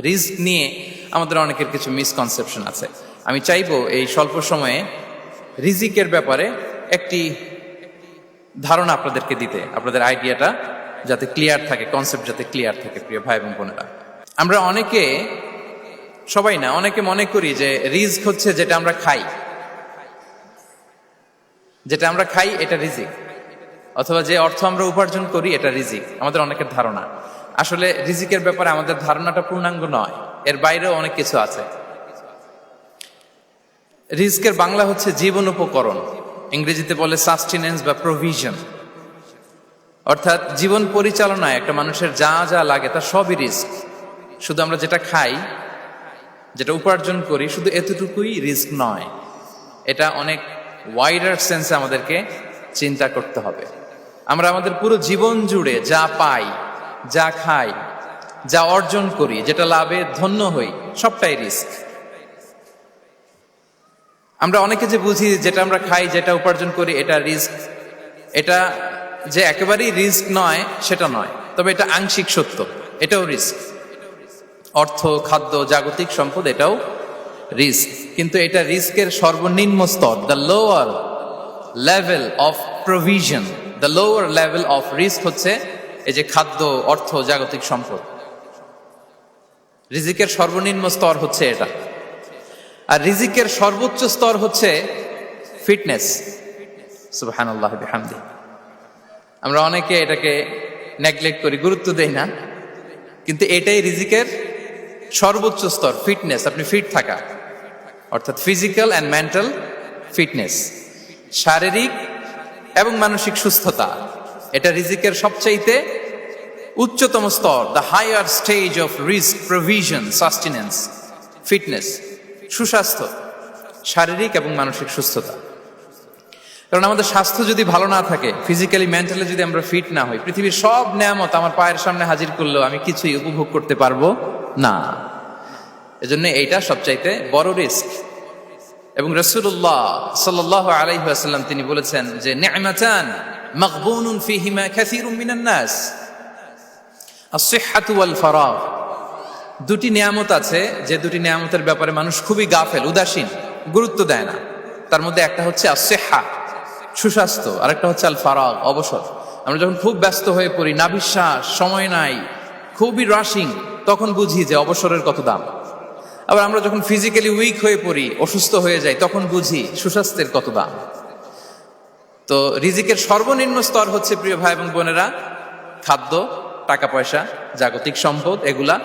Risk নিয়ে আমাদের অনেকের কিছু মিসকনসেপশন আছে। আমি চাইবো এই স্বল্প সময়ে রিজিকের ব্যাপারে একটি ধারণা আপনাদেরকে দিতে, আপনাদের আইডিয়াটা যাতে ক্লিয়ার থাকে, কনসেপ্ট যাতে ক্লিয়ার থাকে। প্রিয় ভাই এবং বোনেরা, আমরা অনেকে, সবাই না, অনেকে মনে করি যে রিস্ক হচ্ছে যেটা আমরা খাই, যেটা আমরা খাই এটা রিজিক, অথবা যে অর্থ আমরা উপার্জন করি এটা রিজিক। আমাদের অনেকের ধারণা। আসলে রিজিকের ব্যাপারে আমাদের ধারণাটা পূর্ণাঙ্গ নয়, এর বাইরেও অনেক কিছু আছে। রিস্কের বাংলা হচ্ছে জীবন উপকরণ, ইংরেজিতে বলে সাস্টেনেন্স বা প্রভিশন। অর্থাৎ জীবন পরিচালনায় একটা মানুষের যা যা লাগে তার সবই রিস্ক। শুধু আমরা যেটা খাই, যেটা উপার্জন করি, শুধু এতটুকুই রিস্ক নয়। এটা অনেক ওয়াইডার সেন্সে আমাদেরকে চিন্তা করতে হবে। আমরা আমাদের পুরো জীবন জুড়ে যা পাই, যা খাই, যা অর্জন করি, যেটা লাভে ধন্য হই, সবটাই রিস্ক। আমরা অনেকে যে বুঝি যেটা আমরা খাই, যেটা উপার্জন করি এটা রিস্ক, এটা যে একেবারেই রিস্ক নয় সেটা নয়, তবে এটা আংশিক সত্য, এটাও রিস্ক। অর্থ, খাদ্য, জাগতিক সম্পদ, এটাও রিস্ক। কিন্তু এটা রিস্কের সর্বনিম্ন স্তর, the lower level of provision, the lower level of risk হচ্ছে এই যে খাদ্য, অর্থ, জাগতিক সম্পদ। রিজিকের সর্বনিম্ন স্তর হচ্ছে এটা। আর রিজিকের সর্বোচ্চ স্তর হচ্ছে ফিটনেস। সুবহানাল্লাহ বিহামদি। আমরা অনেকে এটাকে নেগলেক্ট করি, গুরুত্ব দেই না, কিন্তু এটাই রিজিকের সর্বোচ্চ স্তর, ফিটনেস। আপনি ফিট থাকা, অর্থাৎ ফিজিক্যাল অ্যান্ড মেন্টাল ফিটনেস, শারীরিক এবং মানসিক সুস্থতা, এটা রিজিকের সবচাইতে উচ্চতম স্তর, দ্য হায়ার স্টেজ অফ রিস্ক, প্রভিশন, সাস্টেনেন্স, ফিটনেস, সুস্বাস্থ্য, শারীরিক এবং মানসিক সুস্থতা। কারণ আমাদের স্বাস্থ্য যদি ভালো না থাকে, ফিজিক্যালি মেন্টালি যদি আমরা ফিট না হই, পৃথিবীর সব নেয়ামত আমার পায়ের সামনে হাজির করলেও আমি কিছুই উপভোগ করতে পারবো না। এজন্য এইটা সবচাইতে বড় রিস্ক। এবং রাসূলুল্লাহ সাল্লাল্লাহু আলাইহি ওয়াসাল্লাম তিনি বলেছেন যে নি'মাতান মাগবুনুন ফীহিমা কাসীরুম মিনান নাস, আস-সিহহাতু ওয়াল ফারাগ। দুটি নিয়ামত আছে যে দুটি নিয়ামতের ব্যাপারে মানুষ খুবই গাফেল, উদাসীন, গুরুত্ব দেয় না। তার মধ্যে একটা হচ্ছে আস-সিহহা, সুস্বাস্থ্য, আর একটা হচ্ছে আল ফারাগ, অবসর। আমরা যখন খুব ব্যস্ত হয়ে পড়ি, নাভিশ্বাস, সময় নাই, খুবই রাশিং, তখন বুঝি যে অবসরের কত দাম। আবার আমরা যখন ফিজিক্যালি উইক হয়ে পড়ি, অসুস্থ হয়ে যাই, তখন বুঝি সুস্বাস্থ্যের কত দাম। তো রিজিকের সর্বনিম্ন স্তর হচ্ছে, প্রিয় ভাই এবং বোনেরা, খাদ্য, টাকা পয়সা, জাগতিক সম্পদ, এগুলা।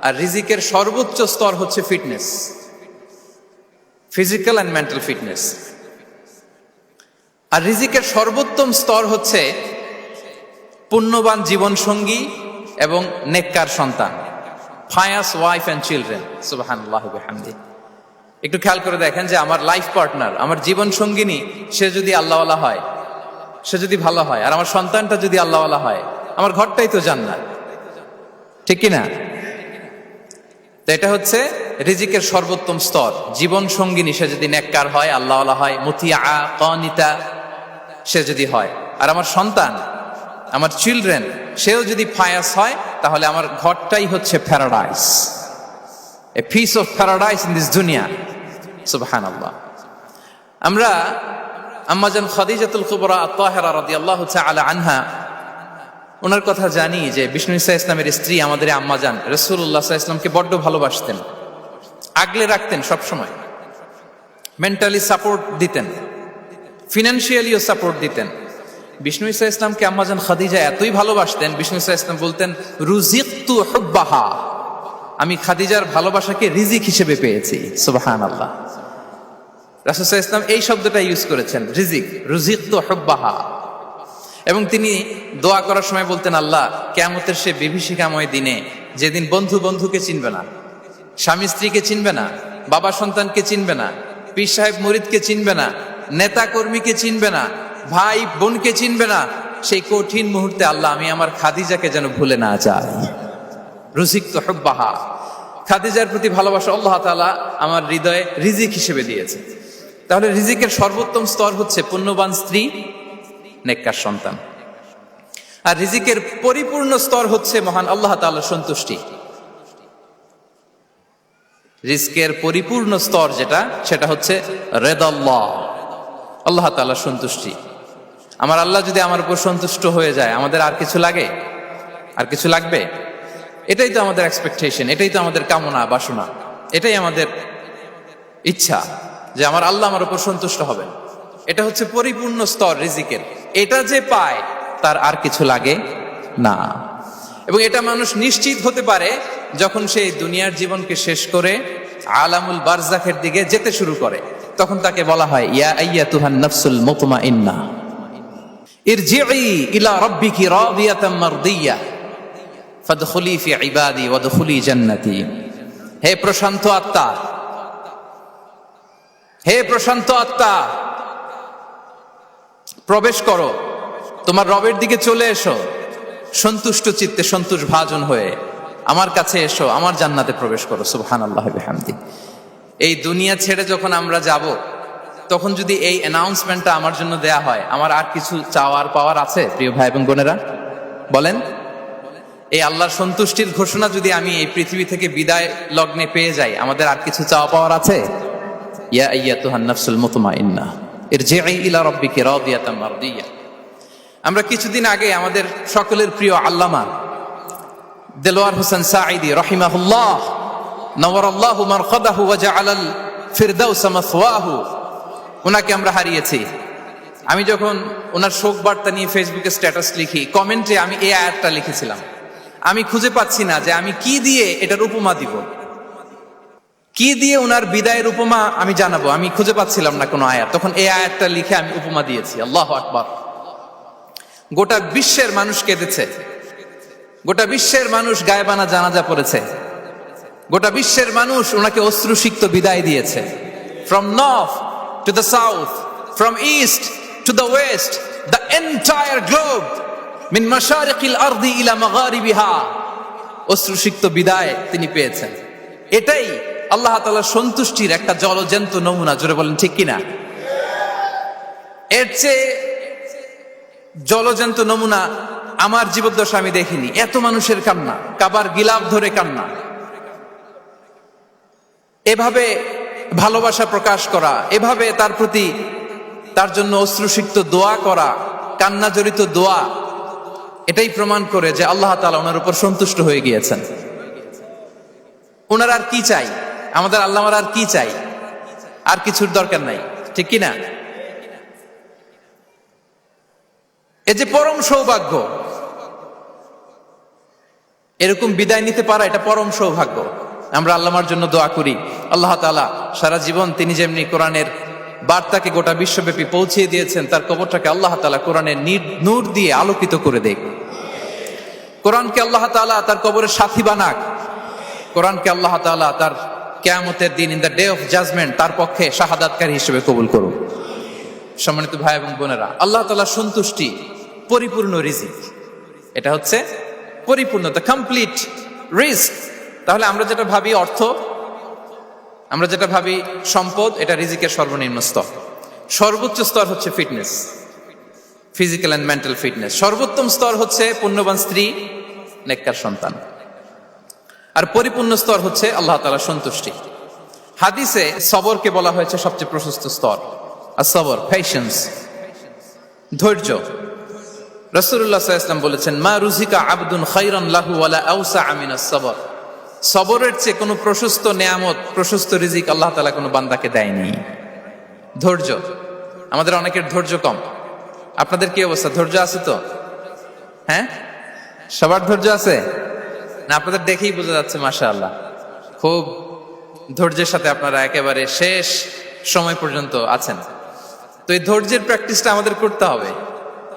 আর রিজিকের সর্বোচ্চ স্তর হচ্ছে fitness, physical and mental fitness. আর রিজিকের সর্বোত্তম স্তর হচ্ছে পুণ্যবান জীবন সঙ্গী এবং নেককার সন্তান, ফায়াস ওয়াইফ অ্যান্ড চিলড্রেন। সুবহানাল্লাহ বিহামদি। একটু খেয়াল করে দেখেন যে আমার লাইফ পার্টনার, আমার জীবন সঙ্গিনী, সে যদি আল্লাহওয়ালা হয়, সে যদি ভালো হয়, আর আমার সন্তানটা যদি আল্লাহওয়ালা হয়, আমার ঘরটাই তো জান্নাত, ঠিক কিনা? তো এটা হচ্ছে রিজিকের সর্বোত্তম স্তর। জীবন সঙ্গিনী সে যদি নেককার হয়, আল্লাহওয়ালা হয়, মুতিয়া কানিতা সে যদি হয়, আর আমার সন্তান, আমার চিলড্রেন, সেও যদি ফায়াস হয়, তাহলে আমার ঘরটাই হচ্ছে paradise, a piece of paradise in this দুনিয়া। সুবহানাল্লাহ। আমরা আম্মাজান খাদিজাতুল কুবরা আত-তাহিরা রাদিয়াল্লাহু তাআলা আনহা, ওনার কথা জানি যে বিষ্ণু ঈসা ইসলামের স্ত্রী আমাদের আম্মাজান রাসূলুল্লাহ সাল্লাল্লাহু আলাইহি ওয়াসাল্লামকে বড্ড ভালোবাসতেন, আগলে রাখতেন সব সময়, মেন্টালি সাপোর্ট দিতেন, ফিনান্সিয়ালিও সাপোর্ট দিতেন। বিষ্ণু ঈসা ইসলামকে আম্মাজান খাদিজা এতই ভালোবাসতেন, বিষ্ণু ঈসা ইসলাম বলতেন রুজিকতু হুব্বাহা, আমি খাদিজার ভালোবাসাকে রিজিক হিসেবে পেয়েছি। সুবহানাল্লাহ। রাসূল সাল্লাল্লাহু আলাইহি ওয়াসাল্লাম এই শব্দটা ইউজ করেছেন, রিজিক, রুজিকতু হুব্বাহা। এবং তিনি দোয়া করার সময় বলতেন, আল্লাহ, কিয়ামতের সে বিভীষিকাময় দিনে, যেদিন বন্ধু বন্ধুকে চিনবে না, স্বামী স্ত্রীকে চিনবে না, বাবা সন্তানকে চিনবে না, পীর সাহেব মুরিদকে চিনবে না, নেতা কর্মীকে চিনবে না, ভাই বোনকে চিনবে না, সেই কঠিন মুহূর্তে আল্লাহ, আমি আমার খাদিজাকে যেন ভুলে না যাই। রুজিকতু হুব্বাহা, খাদিজার প্রতি ভালোবাসা আল্লাহ তাআলা আমার হৃদয়ে রিজিক হিসেবে দিয়েছে। তাহলে রিজিকের সর্বোত্তম স্তর হচ্ছে পুণ্যবান স্ত্রী, নেককার সন্তান। আর রিজিকের পরিপূর্ণ স্তর হচ্ছে মহান আল্লাহ তাআলার সন্তুষ্টি। রিজকের পরিপূর্ণ স্তর যেটা, সেটা হচ্ছে রেদাল্লাহ, আল্লাহ তাআলার সন্তুষ্টি। আমার আল্লাহ যদি আমার উপর সন্তুষ্ট হয়ে যায়, আমাদের আর কিছু লাগে? আর কিছু লাগবে? এটাই তো আমাদের এক্সপেকটেশন, এটাই তো আমাদের কামনা বাসনা, এটাই আমাদের ইচ্ছা যে আমার আল্লাহ আমার উপর সন্তুষ্ট হবেন। এটা হচ্ছে পরিপূর্ণ স্তর রিজিকের। এটা যে পায় তার আর কিছু লাগে না। এবং এটা মানুষ নিশ্চিত হতে পারে যখন সেই দুনিয়ার জীবনকে শেষ করে আলামুল বারজাখের দিকে যেতে শুরু করে। তখন তাকে বলা হয়, ইয়া আইয়াতুহান নাফসুল মুতমাইন্না ইরজিই ইলা রাব্বিকি রাদিয়াতাম মারদিয়া ফাদখুলি ফি ইবাদি ওয়াদখুলি জান্নাতি। হে প্রশান্ত আত্মা, হে প্রশান্ত আত্মা, প্রবেশ করো, তোমার রবের দিকে চলে এসো, সন্তুষ্ট চিত্তে সন্তোষ ভাজন হয়ে আমার কাছে এসো, আমার জান্নাতে প্রবেশ করো। সুবহানাল্লাহ ওয়া বিহামদি। এই দুনিয়া ছেড়ে যখন আমরা যাব, তখন যদি এই অ্যানাউন্সমেন্টটা আমার জন্য দেয়া হয়, আমার আর কিছু চাওয়ার পাওয়ার আছে? প্রিয় ভাই এবং বোনেরা বলেন, এই আল্লাহর সন্তুষ্টির ঘোষণা যদি আমি এই পৃথিবী থেকে বিদায় লগ্নে পেয়ে যাই, আমাদের আর কিছু চাওয়া পাওয়ার আছে? ইয়া আইয়াতুহান নাফসুল মুতমাইন্না ইরজিই ইলা রাব্বিকি রাদিয়াতাম মারদিয়া। আমরা কিছুদিন আগে আমাদের সকলের প্রিয় আল্লামা দেলোয়ার হোসেন সাঈদী রাহিমাহুল্লাহ নওয়ারাল্লাহু মারকাদাহু ওয়া জাআলাল ফিরদাউস মাসওয়াহু, ওনাকে আমরা হারিয়েছি। আমি যখন ওনার শোক বার্তা নিয়ে ফেসবুকে স্ট্যাটাস লিখি, কমেন্টে আমি এই আয়াতটা লিখেছিলাম, আমি খুঁজে পাচ্ছি না যে আমি কি দিয়ে এটার উপমা দিব, কি দিয়ে ওনার বিদায়ের উপমা আমি জানাবো। আমি খুঁজে পাচ্ছিলাম না কোনো আয়াত, তখন এই আয়াতটা লিখে আমি উপমা দিয়েছি। আল্লাহু আকবার। গোটা বিশ্বের মানুষ কেঁদেছে, গোটা বিশ্বের মানুষ গায়েবানা জানাজা পড়েছে, গোটা বিশ্বের মানুষ ওনাকে অশ্রুসিক্ত বিদায় দিয়েছে। From north to the south, from east to the west, the entire globe, মিন মাশারিকিল আরদি ইলা মাগারিবিহা, অশ্রুসিক্ত বিদায় তিনি পেয়েছেন। এটাই আল্লাহ তাআলার সন্তুষ্টির একটা জলজ্যান্ত নমুনা। জোরে বলেন ঠিক কিনা? এর চেয়ে জলজ্যান্ত নমুনা আমার জীবদ্দশা আমি দেখিনি। এত মানুষের কান্না, কাবার গিলাফ ধরে কান্না, এভাবে ভালোবাসা প্রকাশ করা, এভাবে তার প্রতি তার জন্য অশ্রুসিক্ত দোয়া করা, কান্না জড়িত দোয়া, এটাই প্রমাণ করে যে আল্লাহ তাআলা ওনার উপর সন্তুষ্ট হয়ে গিয়েছেন। ওনার আর কি চাই? আমাদের আল্লাহর আর কি চাই? আর কিছুর দরকার নাই, ঠিক কিনা? এ যে পরম সৌভাগ্য, এরকম বিদায় নিতে পারা এটা পরম সৌভাগ্য। আমরা আল্লাহর জন্য দোয়া করি, আল্লাহ তাআলা সারা জীবন তিনি যেমনি কোরআনের বার্তাকে গোটা বিশ্বব্যাপী পৌঁছিয়ে দিয়েছেন, তার কবরটাকে আল্লাহ তাআলা কোরআনের নূর দিয়ে আলোকিত করে দেখ। কোরআনকে আল্লাহ তাআলা তার কবরের সাথী বানাক। কোরআনকে আল্লাহ তাআলা তার কিয়ামতের দিন, in the day of judgement, তার পক্ষে শাহাদাতকারী হিসেবে কবুল করুন। সম্মানিত ভাই এবং বোনেরা, আল্লাহ তাআলার সন্তুষ্টি পরিপূর্ণ রিজিক, এটা হচ্ছে পরিপূর্ণ, দ্য কমপ্লিট রিস্ক। তাহলে আমরা যেটা ভাবি অর্থ, আমরা যেটা ভাবি সম্পদ, এটা রিজিকের সর্বনিম্ন স্তর। সর্বোচ্চ স্তর হচ্ছে fitness, physical and mental fitness. সর্বোত্তম স্তর হচ্ছে পুণ্যবান স্ত্রী, নেককার সন্তান। আর পরিপূর্ণ স্তর হচ্ছে আল্লাহ তাআলার সন্তুষ্টি। হাদিসে সবরকে বলা হয়েছে সবচেয়ে প্রশস্ত স্তর। as-sabr, patience, ধৈর্য। রাসূলুল্লাহ সাল্লাল্লাহু আলাইহি ওয়াসাল্লাম বলেছেন, মা রুজিকা আবদুন খায়রান লাহু ওয়ালা আওসা মিনাস sabr। সবরের চেয়ে কোনো প্রশস্ত নেয়ামত, প্রশস্ত রিজিক আল্লাহ তাআলা কোনো বান্দাকে দেয়নি। ধৈর্য। আমাদের অনেকের ধৈর্য কম। আপনাদের কি অবস্থা? ধৈর্য আছে তো? হ্যাঁ, সবার ধৈর্য আছে না? আপনাদের দেখেই বোঝা যাচ্ছে মাশাআল্লাহ, খুব ধৈর্যের সাথে আপনারা একেবারে শেষ সময় পর্যন্ত আছেন। তো এই ধৈর্যের প্র্যাকটিসটা আমাদের করতে হবে।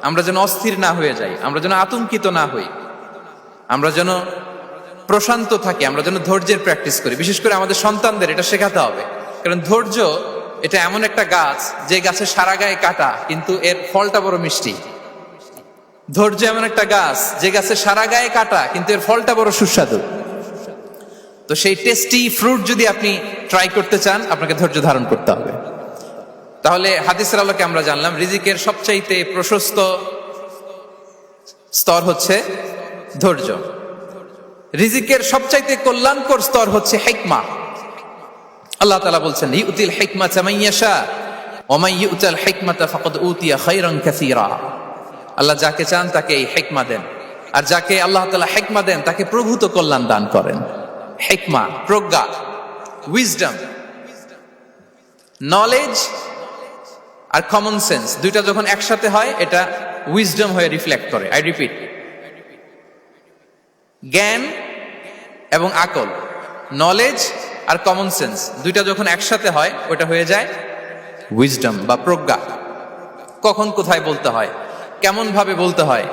আমরা যেন অস্থির না হয়ে যাই, আমরা যেন আতঙ্কিত না হই, আমরা যেন প্রশান্ত থাকি, আমরা যেন ধৈর্যের প্র্যাকটিস করি। বিশেষ করে আমাদের সন্তানদের এটা শেখাতে হবে। কারণ ধৈর্য এটা এমন একটা গাছ, যে গাছে সারা গায়ে কাটা কিন্তু এর ফলটা বড় মিষ্টি। ধৈর্য এমন একটা গাছ, যে গাছে সারা গায়ে কাটা কিন্তু এর ফলটা বড় সুস্বাদু। তো সেই টেস্টি ফ্রুট যদি আপনি ট্রাই করতে চান, আপনাকে ধৈর্য ধারণ করতে হবে। তাহলে হাদিসের আলোকে আমরা জানলাম রিজিকের সবচাইতে প্রশস্ত স্তর হচ্ছে ধৈর্য। রিজিকের সবচাইতে কল্যাণকর স্তর হচ্ছে হিকমা, আল্লাহ তাআলা বলছেন ইউতিল হিকমাতা মান ইয়াশা ওয়া মান ইউতাল হিকমাতা ফাকাদ উতিয়া খায়রান কাসীরা। আল্লাহ যাকে চান তাকে এই হিকমা দেন, আর যাকে আল্লাহ তাআলা হিকমা দেন তাকে প্রভূত কল্যাণ দান করেন। হিকমা, প্রজ্ঞা, উইজডম, নলেজ আর কমন সেন্স দুইটা যখন একসাথে হয় এটা উইজডম হয়ে রিফ্লেক্ট করে। আই রিপিট, জ্ঞান এবং আকল, নলেজ আর কমন সেন্স দুইটা যখন একসাথে হয় ওটা হয়ে যায় উইজডম বা প্রজ্ঞা। কখন কোথায় বলতে হয়, কেমন ভাবে বলতে হয়,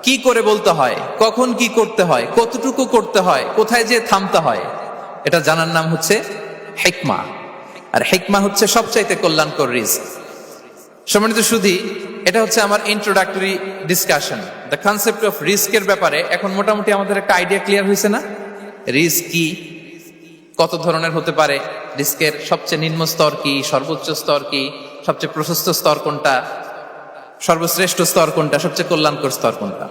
কি করে বলতে হয়, কখন কি করতে হয়, কতটুকু করতে হয়, কোথায় যে থামতে হয়, এটা জানার নাম হচ্ছে হিকমা। আর হিকমা হচ্ছে সবচাইতে কল্যাণকর রিস্ক। সম্মানিত সুধী, এটা হচ্ছে আমার introductory discussion. The concept of রিস্কের ব্যাপারে এখন মোটামুটি আমাদের একটা আইডিয়া ক্লিয়ার হয়েছে না? রিস্ক কি, কত ধরনের হতে পারে, রিস্কের সবচেয়ে নিম্ন স্তর কি, সর্বোচ্চ স্তর কি, সবচেয়ে প্রশস্ত স্তর কোনটা, সর্বশ্রেষ্ঠ স্তর কোনটা, সবচেয়ে কল্যাণকর স্তর কোনটা।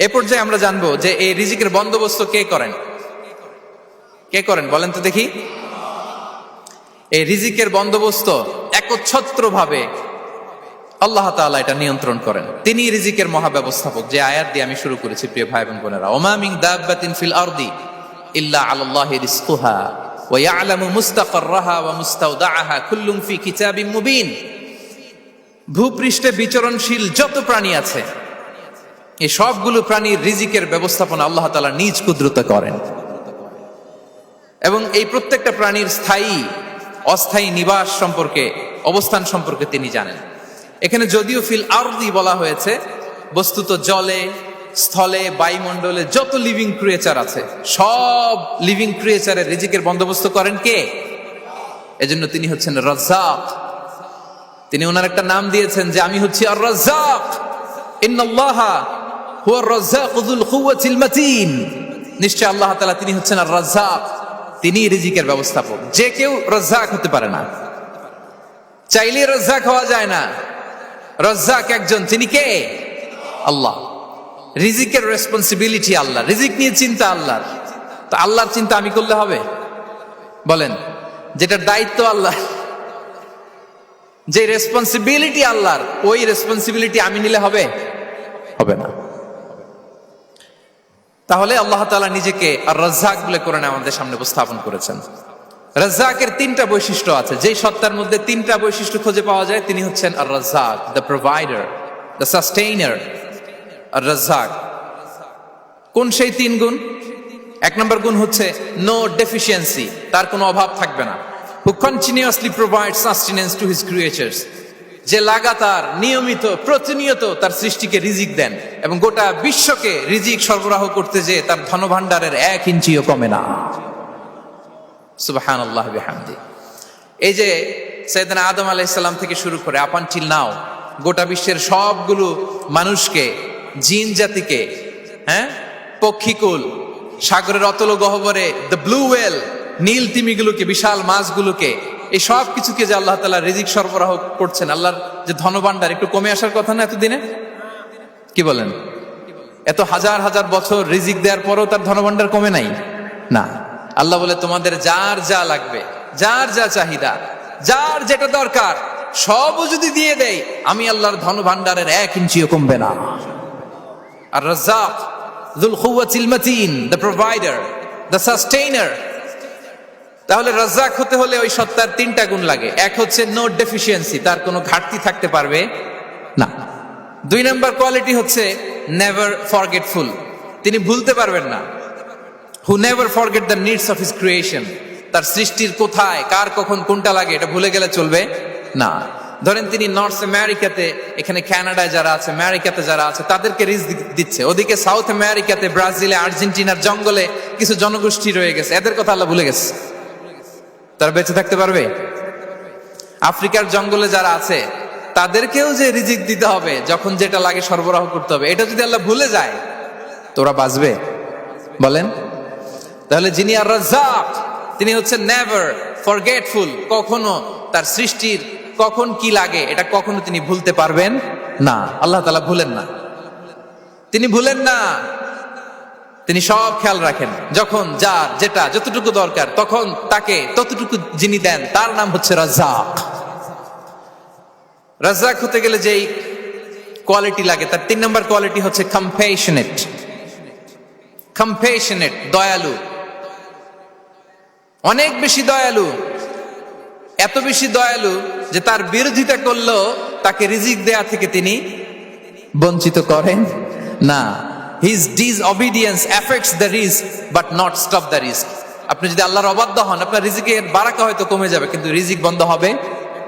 এ পর্যায়ে আমরা জানবো যে এই রিজিকের বন্দোবস্ত কে করেন। কে করেন বলেন তো দেখি? এই রিজিকের বন্দোবস্ত একচ্ছত্র ভাবে আল্লাহ তাআলা এটা নিয়ন্ত্রণ করেন। তিনি রিজিকের মহাব্যবস্থাপক। যে আয়াত দিয়ে আমি শুরু করেছি প্রিয় ভাই এবং বোনেরা, ওমা মিন দাব্বাতিন ফিল আরদি ইল্লা আলাল্লাহি রিজকুহা ওয়া ইয়ালামু মুস্তাকাররাহা ওয়া মুস্তাওদাআহা কুল্লুম ফি কিতাবিম মুবিন। ভূপৃষ্ঠে বিচরণশীল যত প্রাণী আছে এই সবগুলো প্রাণীর রিজিকের ব্যবস্থাপনা আল্লাহ তাআলা নিজ কুদরতে করেন, এবং এই প্রত্যেকটা প্রাণীর স্থায়ী অস্থায়ী নিবাস সম্পর্কে, অবস্থান সম্পর্কে তিনি জানেন। এখানে যদিও ফিল আরদি বলা হয়েছে, বস্তুত জলে, স্থলে, বায়ুমণ্ডলে যত লিভিং ক্রিয়েচার আছে সব লিভিং ক্রিয়েচারের রিজিকের বন্দোবস্ত করেন কে? এজন্য তিনি হচ্ছেন রাজ্জাক। তিনি ওনার একটা নাম দিয়েছেন যে আমি হচ্ছি আর রাজ্জাক, ইন্নাল্লাহা হুয়ার রাজ্জাকু যুল কুওয়াতিল মাতিন। নিশ্চয় আল্লাহ তাআলা তিনি হচ্ছেন আর রাজ্জাক, তিনি রিজিকের ব্যবস্থাপক। যে কেউ রাজ্জাক হতে পারে না, চাইলে রাজ্জাক হওয়া যায় না। রাজ্জাক একজন, তিনি কে? আল্লাহ। রিজিকের রেসপন্সিবিলিটি আল্লাহ, রিজিক নিয়ে চিন্তা আল্লাহর। তো আল্লাহর চিন্তা আমি করলে হবে? বলেন, যেটার দায়িত্ব আল্লাহ, যে রেসপন্সিবিলিটি আল্লাহর, ওই রেসপন্সিবিলিটি আমি নিলে হবে? হবে না। তাহলে আল্লাহ তাআলা নিজেকে আর রাজ্জাক বলে কোরআনে আমাদের সামনে উপস্থাপন করেছেন। রাজ্জাকের তিনটা বৈশিষ্ট্য আছে। যেই সত্তার মধ্যে তিনটা বৈশিষ্ট্য খুঁজে পাওয়া যায় তিনি হচ্ছেন আর রাজ্জাক, দ্য প্রোভাইডার, দ্য সাস্টেইনার। আর রাজ্জাক কোন সেই তিন গুণ? এক নম্বর গুণ হচ্ছে নো ডেফিসিয়েন্সি, তার কোনো অভাব থাকবে না। হু continuously provide sustenance to his creatures, যে লাগাতার, নিয়মিত, প্রতিনিয়ত তার সৃষ্টিকে রিজিক দেন এবং গোটা বিশ্বকে রিজিক সরবরাহ করতে যে তার ধনভাণ্ডারের 1 ইঞ্চিও কমে না। সুবহানাল্লাহ বিহামদি। এই যে সাইয়েদনা আদম আলাইহিস সালাম থেকে শুরু করে আপ আনটিল নাও গোটা বিশ্বের সবগুলো মানুষকে, জিন জাতিকে, পক্ষীকুল, সাগরের অতল গহ্বরে দ্য ব্লু ওয়েল, নীল তিমিগুলোকে, বিশাল মাছগুলোকে, এই সব কিছুকে যে আল্লাহ তাআলা রিজিক সরবরাহ করছেন, আল্লাহর যে ধনভাণ্ডার একটু কমে আসার কথা না এতদিনে? কি বলেন? এত হাজার হাজার বছর রিজিক দেওয়ার পরও তার ধনভাণ্ডার কমে নাই না। আল্লাহ বলে তোমাদের যার যা লাগবে, যার যা চাহিদা, যার যেটা দরকার সবও যদি দিয়ে দেয় আমি আল্লাহর ধনভাণ্ডারের 1 ইঞ্চিও কমবে না। আর Razzak যুল কুওয়াতিল মাতিন, the provider, the sustainer. তাহলে রাজ্জাক হতে হলে ওই সত্তার তিনটা গুণ লাগে। এক হচ্ছে নো ডেফিসিয়েন্সি, তার কোনো ঘাটতি থাকতে পারবে না। 2 নম্বর কোয়ালিটি হচ্ছে নেভার ফরগেটফুল, তিনি ভুলতে পারবেন না। Who never forget the needs of his creation, তার সৃষ্টির কোথায়, কার, কখন, কোনটা লাগে এটা ভুলে গেলে চলবে না। ধরেন তিনি নর্থ আমেরিকাতে, এখানে কানাডায় যারা আছে, আমেরিকাতে যারা আছে তাদেরকে রিজিক দিচ্ছে। ওদিকে সাউথ আমেরিকাতে, ব্রাজিলে, আর্জেন্টিনার জঙ্গলে কিছু জনগোষ্ঠী রয়ে গেছে, এদের কথা আল্লাহ ভুলে গেছে। তারা বেঁচে থাকতে পারবে? আফ্রিকার জঙ্গলে যারা আছে তাদেরকেও যে রিজিক দিতে হবে, যখন যেটা লাগে সরবরাহ করতে হবে, এটা যদি আল্লাহ ভুলে যায় তোরা বাঁচবে? বলেন। তাহলে যিনি আর রাজ্জাক তিনি হচ্ছেন নেভার ফরগেটফুল, কখনো তার সৃষ্টির কখন কি লাগে এটা কখনো তিনি ভুলতে পারবেন না। আল্লাহ তাআলা ভুলেন না, তিনি ভুলেন না। তিনি সব খেয়াল রাখেন, যখন যার যেটা যতটুকু দরকার তখন তাকে ততটুকু যিনি দেন তার নাম হচ্ছে রাজ্জাক। রাজ্জাক হতে গেলে যেই কোয়ালিটি লাগে তার 3 নম্বর কোয়ালিটি হচ্ছে কম্প্যাশনেট। কম্প্যাশনেট, দয়ালু, অনেক বেশি দয়ালু, এত বেশি দয়ালু যে তার বিরোধিতা করলেও তাকে রিজিক দেয়া থেকে তিনি বঞ্চিত করেন না। His disobedience affects the risk but not stop the risk. আপনি যদি আল্লাহর অবাধ্য হন, আপনার রিজিকের বারাকা হয়তো কমে যাবে, কিন্তু রিজিক বন্ধ হবে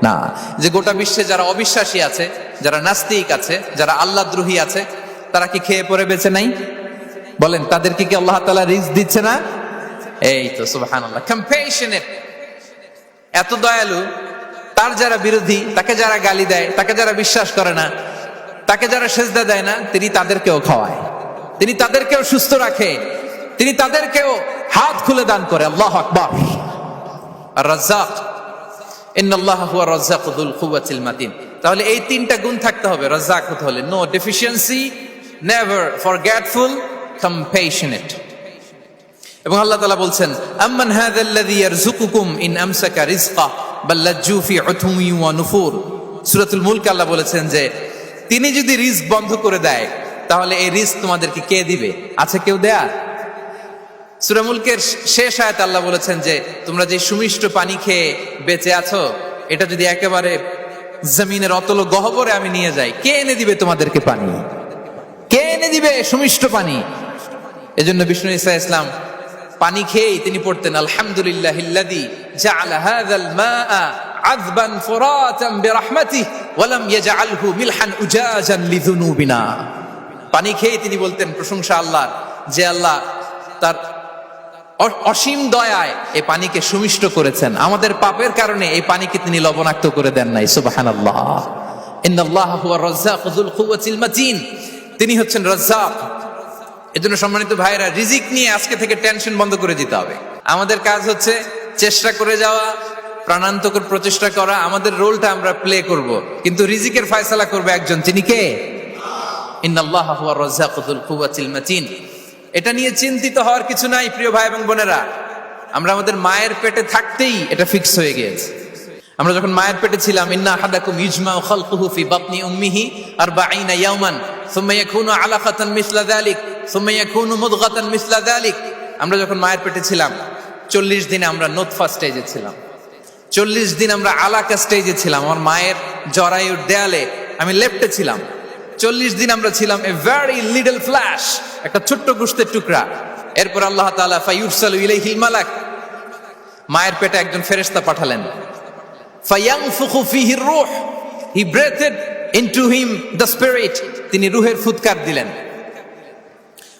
না। যে গোটা বিশ্বে যারা অবিশ্বাসী আছে, যারা নাস্তিক আছে, যারা আল্লাহদ্রোহী আছে, তারা কি খেয়ে পরে বেঁচে নাই? বলেন, তাদেরকে কি আল্লাহ তাআলা রিজিক দিচ্ছে না? এই তো সুবহানাল্লাহ। কম্প্যাশনেট, এত দয়ালু, তার যারা বিরোধী, তাকে যারা গালি দেয়, তাকে যারা বিশ্বাস করে না, তাকে যারা সেজদা দেয় না, তিনি তাদেরকেও খাওয়ায়, তিনি তাদেরকেও সুস্থ রাখে, তিনি তাদেরকেও হাত খুলে দান করে। আল্লাহু আকবার। আর রাজ্জাক, ইন্নাল্লাহা হুয়া রাজ্জাকু যুল কুওয়াতিল মাতিন। তাহলে এই 3টা গুণ থাকতে হবে রাজ্জাক হতে হলে। No deficiency, never forgetful, compassionate. এবং আল্লাহ তাআলা বলছেন, আম্মান হাযাল্লাযী ইয়ারযুকুকুম ইন আমসাকা রিজকা বাল লাজ্জু ফি উতুমি ওয়া নুফুর। সূরাতুল মুলক আল্লাহ বলেছেন যে তিনি যদি রিজক বন্ধ করে দেয় তাহলে এই রিজক তোমাদেরকে কে দিবে? আছে কেউ দেয়া? সূরা মুলকের শেষ আয়াতে আল্লাহ বলেছেন যে তোমরা যে সুমিষ্ট পানি খেয়ে বেঁচে আছো, এটা যদি একেবারে জমিনের অতল গহ্বরে আমি নিয়ে যাই, কে এনে দিবে তোমাদেরকে পানি? কে এনে দিবে সুমিষ্ট পানি? এজন্য বিষ্ণু ঈসা ইসলাম পানি খেয়েই তিনি পড়তেন, আলহামদুলিল্লাহিল্লাযী জাআলা হাযাল মাআ আযবান ফুরাতান বিরাহমাতিহি ওয়া লাম ইয়াজআলহু মিলহান উজাজান লিযুনুবিনা। পানি খেয়েই তিনি বলতেন প্রশংসা আল্লাহর, যে আল্লাহ তার অসীম দয়ায় এই পানিকে সুমিষ্ট করেছেন, আমাদের পাপের কারণে এই পানিকে তিনি লবণাক্ত করে দেন নাই। সুবহানাল্লাহ। ইন্নাল্লাহা হুয়া রাজ্জাকু যুল কুওয়াতিল মাতিন। তিনি হচ্ছেন রাজ্জাক। এজন্য সম্মানিত ভাইরা, রিজিক নিয়ে আজকে থেকে টেনশন বন্ধ করে দিতে হবে। আমাদের কাজ হচ্ছে চেষ্টা করে যাওয়া, প্রাণান্তকর প্রচেষ্টা করা, আমাদের রোলটা আমরা প্লে করব, কিন্তু রিজিকের ফয়সালা করবে একজন, তিনি কে? ইন্নাল্লাহা হুয়া রাজ্জাকু যুল কুওয়াতিল মাতিন। এটা নিয়ে চিন্তিত হওয়ার কিছু নাই প্রিয় ভাই এবং বোনেরা। আমরা আমাদের মায়ের পেটে থাকতেই এটা ফিক্স হয়ে গিয়েছে। আমরা যখন মায়ের পেটে ছিলাম, ইন্না আহাদাকুম ইজমাউ খালকুহু ফি বাতনি উম্মিহি 40 ইয়াওমান সুম্মা ইয়াকুনু আলাকাতান মিসলা যালিক সুম্মা ইয়াকুনু মুদগাতান মিসলা যালিক। আমরা যখন মায়ের পেটে ছিলাম 40 দিনে আমরা নুতফা স্টেজে ছিলাম, 40 দিন আমরা আলাকা স্টেজে ছিলাম। আমার মায়ের জরায়ুর দেয়ালে আমি লেপ্টে ছিলাম। 40 দিন আমরা ছিলাম এ ভেরি লিটল ফ্ল্যাশ, একটা ছোট্ট গোশতের টুকরা। এরপর আল্লাহ তাআলা ফায়ুরসালু ইলাইহিল মালাক, মায়ের পেটে একজন ফেরেশতা পাঠালেন। ফায়ানফুখু ফিহির রূহ, he breathed into him the spirit, তিনি রূহের ফুৎকার দিলেন।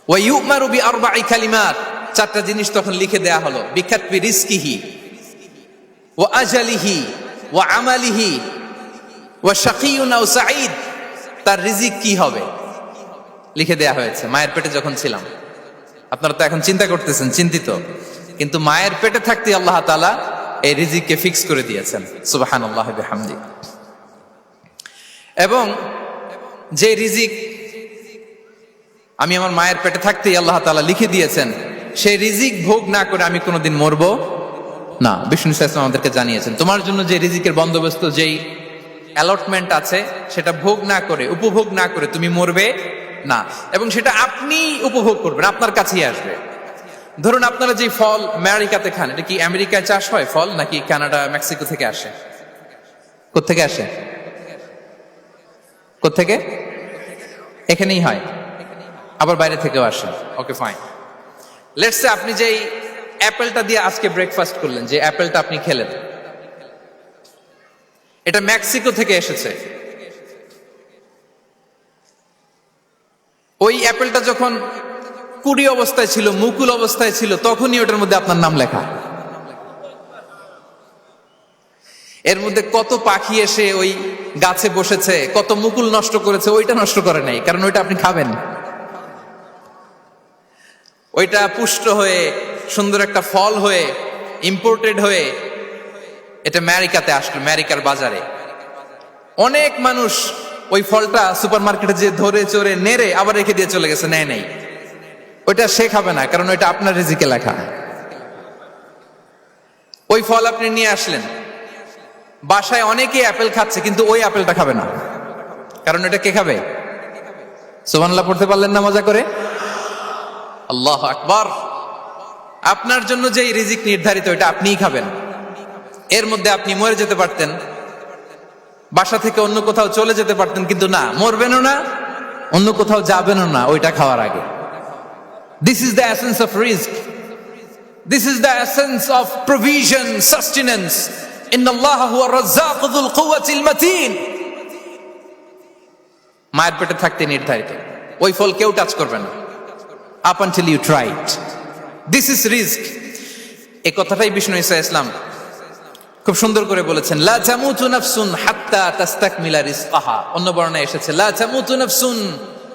ওয়া ইউমারু বিআরবা'i কালিমাত, 4টা জিনিস তখন লিখে দেয়া হলো। বিকাতবি রিজকিহি ওয়া আজালিহি ওয়া আমালিহি ওয়া শাকিয়ুন আও সাঈদ, তার রিজিক কি হবে লিখে দেয়া হয়েছে মায়ের পেটে যখন ছিলাম। আপনারা তো এখন চিন্তা করতেছেন, চিন্তিত, কিন্তু মায়ের পেটে থাকতে আল্লাহ তাআলা এই রিজিককে ফিক্স করে দিয়েছেন। সুবহানাল্লাহি ওয়া বিহামদিহি। এবং যে রিজিক আমি আমার মায়ের পেটে থাকতেই আল্লাহ তাআলা লিখে দিয়েছেন, সেই রিজিক ভোগ না করে আমি কোনোদিন মরবো না। বিষ্ণু ইসলাম আমাদেরকে জানিয়েছেন, তোমার জন্য যে রিজিকের বন্দোবস্ত, যেই অ্যালটমেন্ট আছে, সেটা ভোগ না করে, উপভোগ না করে তুমি মরবে না। এবং সেটা আপনি উপভোগ করবেন, আপনার কাছেই আসবে। ধরুন আপনারা যে ফল আমেরিকাতে খান, এটা কি আমেরিকায় চাষ হয় ফল, নাকি কানাডা মেক্সিকো থেকে আসে? কোত্থেকে আসে? কোত্থেকে? এখানেই হয়, আবার বাইরে থেকেও আসে। Okay fine. লেটস সে আপনি যেই অ্যাপেলটা দিয়ে আজকে ব্রেকফাস্ট করলেন, যে অ্যাপেলটা আপনি খেলেন, এটা মেক্সিকো থেকে এসেছে। ওই অ্যাপেলটা যখন কুড়ি অবস্থায় ছিল, মুকুল অবস্থায় ছিল, তখনই ওটার মধ্যে আপনার নাম লেখা। এর মধ্যে কত পাখি এসে ওই গাছে বসেছে, কত মুকুল নষ্ট করেছে, ওইটা নষ্ট করে নাই, কারণ ওইটা আপনি খাবেন। ওইটা পুষ্ট হয়ে সুন্দর একটা ফল হয়ে ইম্পোর্টেড হয়ে এটা আমেরিকাতে আসলো, আমেরিকার বাজারে। অনেক মানুষ ওই ফলটা সুপার মার্কেটে যে ধরে চড়ে নেড়ে আবার রেখে দিয়ে চলে গেছে, নেয় নাই। ওইটা সে খাবে না, কারণ ওইটা আপনার রিজিকে লেখা। ওই ফল আপনি নিয়ে আসলেন, বাসায় অনেকেই অ্যাপেল খাচ্ছে, কিন্তু ওই অ্যাপেলটা খাবে না, কারণ এটা কে খাবে? সুবহানাল্লাহ পড়তে পারলেন না মজা করে? আল্লাহু আকবার। আপনার জন্য যে রিজিক নির্ধারিত, এটা আপনিই খাবেন। এর মধ্যে আপনি মরে যেতে পারতেন, বাসা থেকে অন্য কোথাও চলে যেতে পারতেন, কিন্তু না, মরবেনও না, অন্য কোথাও যাবেনও না ওইটা খাওয়ার আগে। This is the essence of risk, this is the essence of provision, sustenance. ইন্নাল্লাহা হুয়া রাজ্জাকু যুল কুওয়াতিল মাতিন। মায়ের পেটে থাকতে নির্ধারিত, ওই ফল কেউ টাচ করবে না up until you try it. This is রিস্ক। এই কথাটাই বিষ্ণু ঈসা ইসলাম খুব সুন্দর করে বলেছেন, লা তামুতু নাফসুন হাত্তা তাস্তাকমিলা রিজকাহা। অন্য বর্ণনায় এসেছে লা তামুতু নাফসুন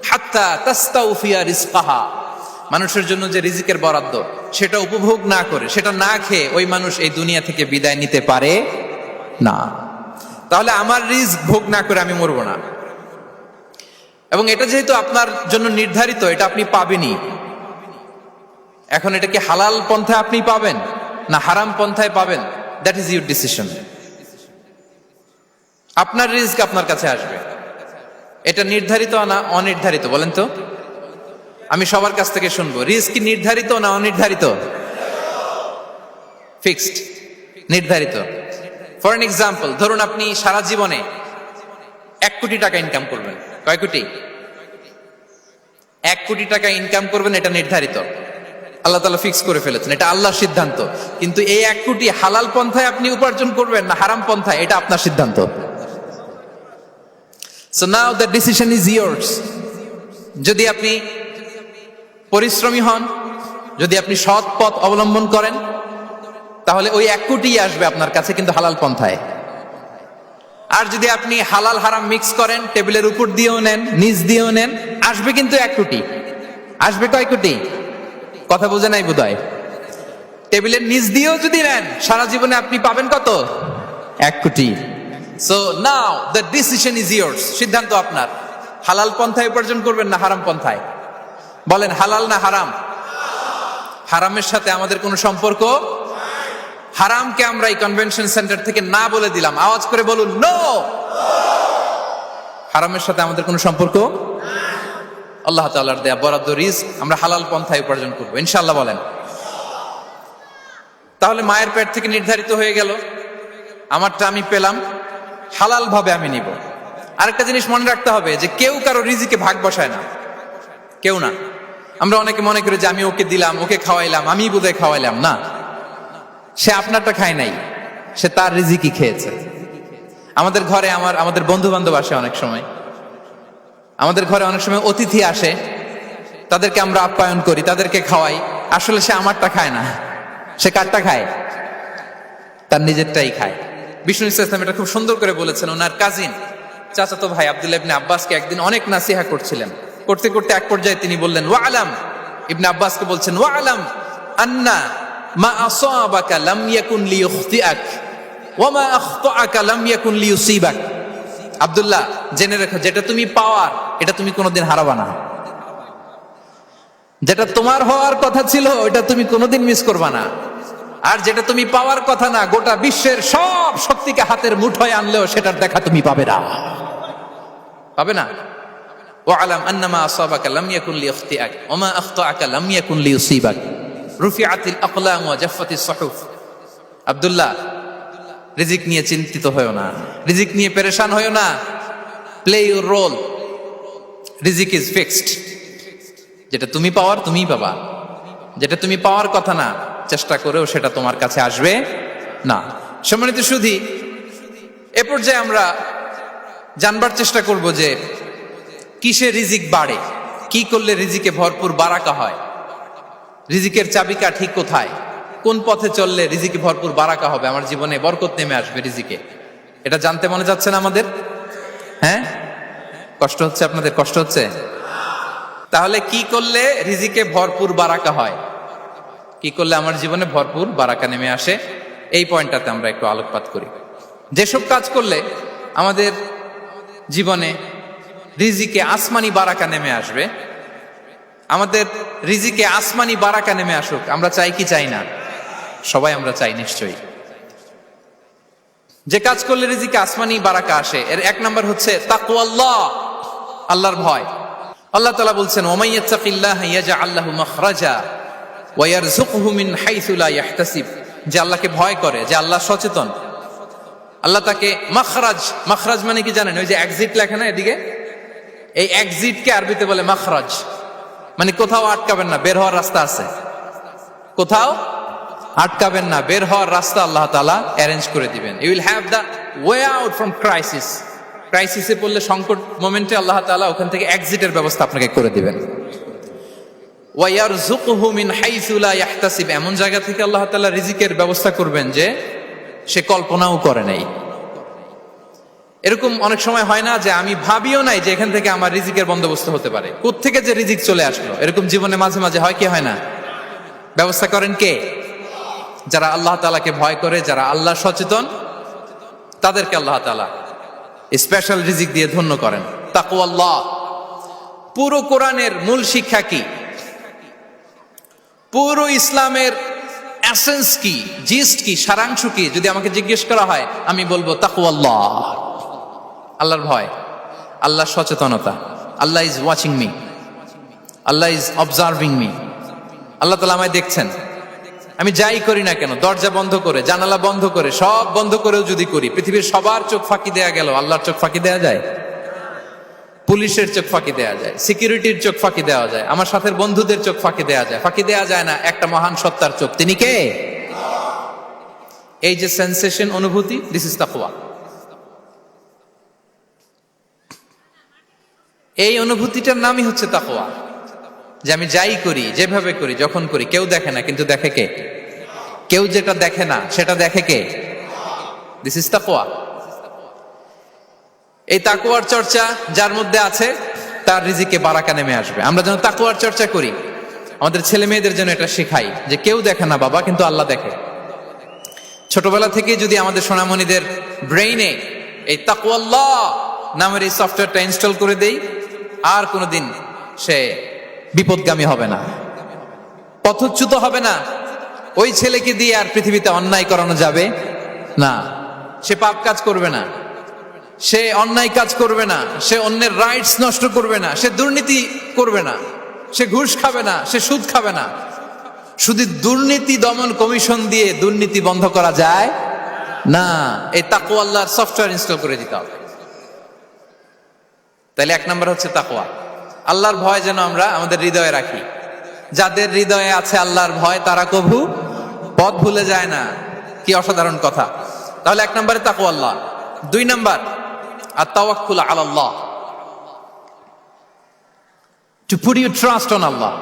হাত্তা তাস্তাউফিয়া রিজকাহা। মানুষের জন্য যে রিজিকের বরাদ্দ, সেটা উপভোগ না করে, সেটা না খেয়ে ওই মানুষ এই দুনিয়া থেকে বিদায় নিতে পারে না। তাহলে আমার রিস্ক ভোগ না করে আমি মরবো না, এবং এটা যেহেতু আপনার জন্য নির্ধারিত, এটা আপনি পাবেনই। এখন এটা কি হালাল পন্থায় আপনি পাবেন না হারাম পন্থায় পাবেন, দ্যাট ইজ ইউর ডিসিশন। আপনার রিস্ক আপনার কাছে আসবে, এটা নির্ধারিত না অনির্ধারিত? বলেন তো, আমি সবার কাছ থেকে শুনবো, রিস্ক কি নির্ধারিত না অনির্ধারিত? ফিক্সড, নির্ধারিত। ফর এন এক্সাম্পল, ধরুন আপনি সারা জীবনে 1 কোটি টাকা ইনকাম করবেন। কয় কোটি? 1 কোটি টাকা ইনকাম করবেন, এটা নির্ধারিত, আল্লাহ তাআলা ফিক্স করে ফেলেছেন, এটা আল্লাহর সিদ্ধান্ত। কিন্তু এই 1 কোটি হালাল পন্থায় আপনি উপার্জন করবেন না হারাম পন্থায়, এটা আপনার সিদ্ধান্ত। So now the decision is years. যদি আপনি পরিশ্রমী হন, যদি আপনি সৎ পথ অবলম্বন করেন, তাহলে ওই 1 কোটি আসবে আপনার কাছে, কিন্তু হালাল পন্থায়। আর যদি আপনি হালাল হারাম মিক্স করেন, টেবিলের উপর দিয়েও নেন, নিচ দিয়েও নেন, আসবে কিন্তু 1 কোটি। আসবে কয় কোটি? কথা বুঝে নাই বোধহয়। টেবিলের নিচ দিয়েও যদি নেন, সারা জীবনে আপনি পাবেন কত? 1 কোটি। So now the decision is years. সিদ্ধান্ত আপনার, হালাল পন্থায় উপার্জন করবেন না হারাম পন্থায়? বলেন, হালাল না হারাম? হারামের সাথে আমাদের কোনো সম্পর্ক? হারামকে আমরা এই কনভেনশন সেন্টার থেকে না বলে দিলাম, আওয়াজ করে বলুন নো। হারামের সাথে আমাদের কোনো সম্পর্ক? আল্লাহ তাআলার দেয়া বরাদ্দ রিস্ক আমরা হালাল পন্থায় উপার্জন করবো ইনশাআল্লাহ। বলেন। তাহলে মায়ের পেট থেকে নির্ধারিত হয়ে গেল, আমারটা আমি পেলাম, হালাল ভাবে আমি নিব। আরেকটা জিনিস মনে রাখতে হবে যে কেউ কারো রিজিকে ভাগ বসায় না, কেউ না। আমরা অনেকে মনে করি যে আমি ওকে দিলাম, ওকে খাওয়াইলাম, আমি বোধহয় খাওয়াইলাম। না, সে আপনারটা খায় নাই, সে তার রিজিকই খেয়েছে। আমাদের ঘরে আমাদের বন্ধু বান্ধব আসে অনেক সময়, আমাদের ঘরে অনেক সময় অতিথি আসে, তাদেরকে আমরা আপ্যায়ন করি, তাদেরকে খাওয়াই। আসলে সে আমারটা খায় না, সে কারটা খায়? তার নিজেরটাই খায়। বিষ্ণু ইসলাম এটা খুব সুন্দর করে বলেছেন। ওনার কাজিন, চাচাতো ভাই আব্দুল্লাহ ইবনে আব্বাসকে একদিন অনেক নাসিহা করছিলেন। করতে করতে এক পর্যায়ে তিনি বললেন, ওয়া আলাম, ইবনে আব্বাসকে বলছেন, ওয়া আলাম আন্না মা আসাবাকা লাম ইয়াকুন লিইখতিআক ওয়া মা আখতাআকা লাম ইয়াকুন লিইউসিবাক। আব্দুল্লাহ, জেনে রেখো, যেটা তুমি পাওয়ার এটা তুমি কোনোদিন হারাবা না। যেটা তোমার হওয়ার কথা ছিল ওটা তুমি কোনোদিন মিস করবা না। আর যেটা তুমি পাওয়ার কথা না, গোটা বিশ্বের সব শক্তিকে হাতের মুঠোয় আনলেও সেটার দেখা তুমি পাবে না, পাবে না। ওয়া আলাম আন্নামা আসাবাকা লাম ইয়াকুন লিইখতিআক ওয়া মা আখতাআকা লাম ইয়াকুন লিইউসিবাক রুফিআতিল আকলাম ওয়া জাফফাতিস সুহুফ। আব্দুল্লাহ, রিজিক নিয়ে চিন্তিত হয়ো না, রিজিক নিয়ে পেরেশান হয়ো না। প্লে ইউর রোল, রিজিক ইজ ফিক্সড। যেটা তুমি পাওয়ার তুমিই পাবা, যেটা তুমি পাওয়ার কথা না, চেষ্টা করেও সেটা তোমার কাছে আসবে না। সম্মানিত সুধী, এ পর্যায়ে আমরা জানবার চেষ্টা করব যে কিসে রিজিক বাড়ে, কি করলে রিজিকে ভরপুর বারাকা হয়, রিজিকের চাবিকাঠি কোথায়, কোন পথে চললে রিজিকে ভরপুর বারাকা হবে, আমার জীবনে বরকত নেমে আসবে রিজিকে। এটা জানতে মনে যাচ্ছে না আমাদের? হ্যাঁ, কষ্ট হচ্ছে আপনাদের? কষ্ট হচ্ছে? তাহলে কি করলে রিজিকে ভরপুর বারাকা হয়, কি করলে আমার জীবনে ভরপুর বারাকা নেমে আসে, এই পয়েন্টটাতে আমরা একটু আলোকপাত করি। যেসব কাজ করলে আমাদের জীবনে রিজিকে আসমানি বারাকা নেমে আসবে, আমাদের রিজিকে আসমানি বারাকা নেমে আসুক, আমরা চাই কি চাই না? সবাই আমরা চাই নিশ্চয়ই। যে কাজ করলে রিজিকে আসমানি বারাকা আসে, এর এক নাম্বার হচ্ছে তাকওয়াল্লাহ, আল্লাহর ভয়। আল্লাহ তাআলা বলছেন, ওমাই ইয়াত্তাকিল্লাহা ইয়াজআল লাহু মাখরাজা ওয়া ইয়ারযুকহু মিন হাইসু লা ইয়াহতাসিব। যে আল্লাহকে ভয় করে, যে আল্লাহ সচেতন, আল্লাহ তাকে মাখরাজ, মাখরাজ মানে কি জানেন? ওই যে এক্সিট লেখা না এদিকে, এই এক্সিটকে আরবিতে বলে মাখরাজ, মানে কোথাও আটকাবেন না, বের হওয়ার রাস্তা আছে, কোথাও আটকাবেন না, বের হওয়ার রাস্তা আল্লাহ তাআলা অ্যারেঞ্জ করে দিবেন। You will have the way out from crisis. ক্রাইসিসে পড়লে, সংকট মোমেন্টে আল্লাহ তাআলা ওখান থেকে এক্সিটের ব্যবস্থা আপনাকে করে দিবেন। ওয়া ইয়ারযুকহু মিন হাইসু লা ইয়াহতাসিব, এমন জায়গা থেকে আল্লাহ তাআলা রিজিকের ব্যবস্থা করবেন যে সে কল্পনাও করে নাই। এরকম অনেক সময় হয় না যে আমি ভাবিও নাই যে এখান থেকে আমার রিজিকের বন্দোবস্ত হতে পারে, কোত্থেকে যে রিজিক চলে আসলো। এরকম জীবনে মাঝে মাঝে হয় কি হয় না? ব্যবস্থা করেন কে? যারা আল্লাহ তাআলাকে ভয় করে, যারা আল্লাহ সচেতন, তাদেরকে আল্লাহ তাআলা স্পেশাল রিজিক দিয়ে ধন্য করেন। তাকওয়াল্লাহ। পুরো কোরআনের মূল শিক্ষা কি? পুরো ইসলামের এসেন্স কি, জিস্ট কি, সারাংশ কি যদি আমাকে জিজ্ঞেস করা হয়, আমি বলবো তাকওয়াল্লাহ, আল্লাহর ভয়, আল্লাহর সচেতনতা। Allah is watching me, Allah is observing me. Allah তাআলা আমায় দেখছেন, আমি যাই করি না কেন, দরজা বন্ধ করে, জানালা বন্ধ করে, সব বন্ধ করেও যদি করি, পৃথিবীর সবার চোখ ফাঁকি দেয়া গেল, আল্লাহর চোখ ফাঁকি দেয়া যায়? পুলিশের চোখ ফাঁকি দেয়া যায়, সিকিউরিটির চোখ ফাঁকি দেওয়া যায়, আমার সাথের বন্ধুদের চোখ ফাঁকি দেয়া যায়, ফাঁকি দেয়া যায় না একটা মহান সত্তার চোখ। তিনি কে? এই যে সেন্সেশন, অনুভূতি, দিস ইজ তাকওয়া। এই অনুভূতিটার নামই হচ্ছে তাকওয়া, যে আমি যাই করি, যেভাবে করি, যখন করি, কেউ দেখে না, কিন্তু দেখে কে? কেউ যেটা দেখে না সেটা দেখে কে? দিস ইজ তাকওয়া। এই তাকওয়ার চর্চা যার মধ্যে আছে, তার রিজিকে বারাকা নেমে আসবে। আমরা যেন তাকওয়ার চর্চা করি, আমাদের ছেলে মেয়েদের জন্য এটা শেখাই যে কেউ দেখে না বাবা, কিন্তু আল্লাহ দেখে। ছোটবেলা থেকে যদি আমাদের সোনামণিদের ব্রেইনে এই তাকওয়াল্লাহ নামের এই সফটওয়্যারটা ইনস্টল করে দেই, আর কোনোদিন সে বিপদগামী হবে না, পথচ্যুত হবে না। ওই ছেলেকে দিয়ে আর পৃথিবীতে অন্যায় করানো যাবে না, সে পাপ কাজ করবে না, সে অন্যায় কাজ করবে না, সে অন্যের রাইটস নষ্ট করবে না, সে দুর্নীতি করবে না, সে ঘুষ খাবে না, সে সুদ খাবে না। শুধু দুর্নীতি দমন কমিশন দিয়ে দুর্নীতি বন্ধ করা যায় না, এই তাকওয়া আল্লাহর সফটওয়্যার ইনস্টল করে দিতে হবে। তাহলে এক নম্বর হচ্ছে তাকওয়া। আল্লাহর ভয় যেন আমরা আমাদের হৃদয়ে রাখি। যাদের হৃদয়ে আছে আল্লাহর ভয়, তারা কভু পথ ভুলে যায় না। কি অসাধারণ কথা! তাহলে এক নম্বরে তাকওয়া আল্লাহ। দুই number আত-তাওয়াক্কুল আলাল্লাহ, to put your trust on Allah,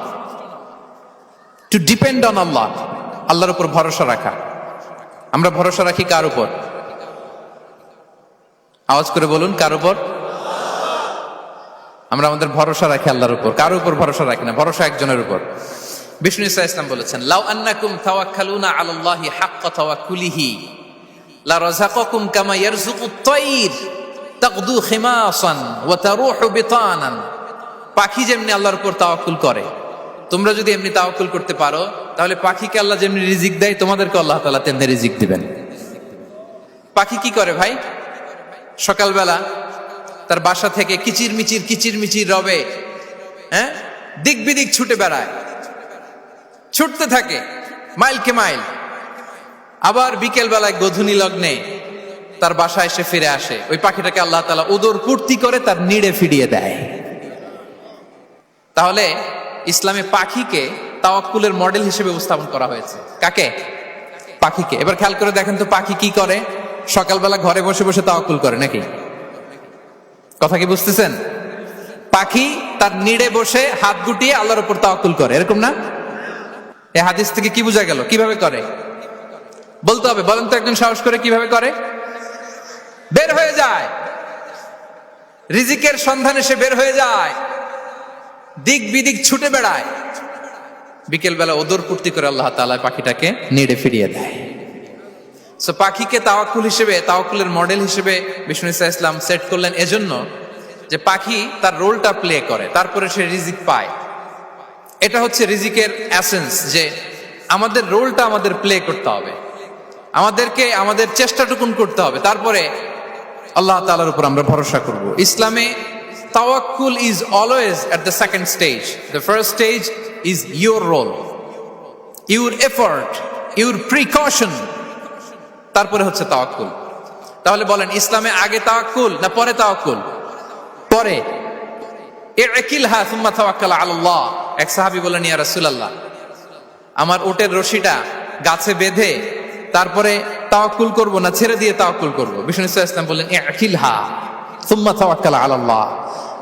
to depend on Allah, আল্লাহর উপর ভরসা রাখা। আমরা ভরসা রাখি কার উপর? আওয়াজ করে বলুন, কার উপর? আমরা আমাদের ভরসা রাখি আল্লাহর উপর, কার উপর ভরসা রাখি না, ভরসা একজনের উপর। বিষ্ণু ইসা ইসলাম বলেছেন, লাউ আন্নাকুম তাওয়াক্কালুনা আলাল্লাহি হাক্কা তাওয়াক্কুলিহি লা রাযাকাকুম কামা ইয়ারযুকুত তায়র তাগদু খিমাসান ওয়া তারুহু বিতানান। পাখি যেমনি আল্লাহর উপর তাওয়াক্কুল করে, তোমরা যদি এমনি তাওয়াক্কুল করতে পারো, তাহলে পাখিকে আল্লাহ যেমনি রিজিক দেয়, তোমাদেরকে আল্লাহ তাআলা তেমনি রিজিক দিবেন। পাখি কি করে ভাই? সকালবেলা তার বাসা থেকে কিচির মিচির রবে, হ্যাঁ, দিক বিদিক ছুটে বেড়ায়, ছুটতে থাকে মাইলকে মাইল। আবার বিকেল বেলায় গধূলি লগ্নে তার বাসায় এসে ফিরে আসে। ওই পাখিটাকে আল্লাহ তাআলা উদর পূর্তি করে তার নিড়ে ফিরিয়ে দেয়। তাহলে ইসলামে পাখিকে তাওয়াক্কুলের মডেল হিসেবে উপস্থাপন করা হয়েছে। কাকে? পাখিকে। এবার খেয়াল করে দেখেন তো, পাখি কি করে? সকালবেলা ঘরে বসে বসে তাওয়াক্কুল করে নাকি? কথা কি বুঝতেছেন? পাখি তার নিড়ে বসে হাত গুটিয়ে আল্লাহর উপর তাওয়াক্কুল করে, এরকম না? এই হাদিস থেকে কি বোঝা গেল? কিভাবে করে বলতে হবে, বলেন তো একজন সাহস করে, কিভাবে করে? বের হয়ে যায়, রিজিকের সন্ধানে সে বের হয়ে যায়, দিক বিদিক ছুটে বেড়ায়, বিকেল বেলা ওদর পূর্তি করে আল্লাহ তাআলা পাখিটাকে নিড়ে ফিরিয়ে দেয়। সো পাখিকে তাওয়াক্কুল হিসেবে, তাওয়াক্কুলের মডেল হিসেবে বিষ্ণু ইসা ইসলাম সেট করলেন এজন্য যে পাখি তার রোলটা প্লে করে, তারপরে সে রিজিক পায়। এটা হচ্ছে রিজিকের এসেন্স, যে আমাদের রোলটা আমাদের প্লে করতে হবে, আমাদেরকে আমাদের চেষ্টাটুকুন করতে হবে, তারপরে আল্লাহ তাআলার উপর আমরা ভরসা করব। ইসলামে তাওয়াক্কুল is always at the second stage. The first stage is your role, your effort, your precaution, তারপরে হচ্ছে তাওয়াক্কুল। তাহলে বলেন, ইসলামে আগে তাওয়াক্কুল না পরে তাওয়াক্কুল? পরে। ইকিলহা সুম্মা তাওয়াক্কাল আলাল্লাহ। এক সাহাবী বলেন, ইয়া রাসূলুল্লাহ, আমার উটের রশিটা গাছে বেঁধে তারপরে তাওয়াক্কুল করব না ছেড়ে দিয়ে তাওয়াক্কুল করব? বিষ্ণু সাল্লাল্লাহু আলাইহি ওয়াসাল্লাম বললেন, ইকিলহা সুম্মা তাওয়াক্কাল আলাল্লাহ।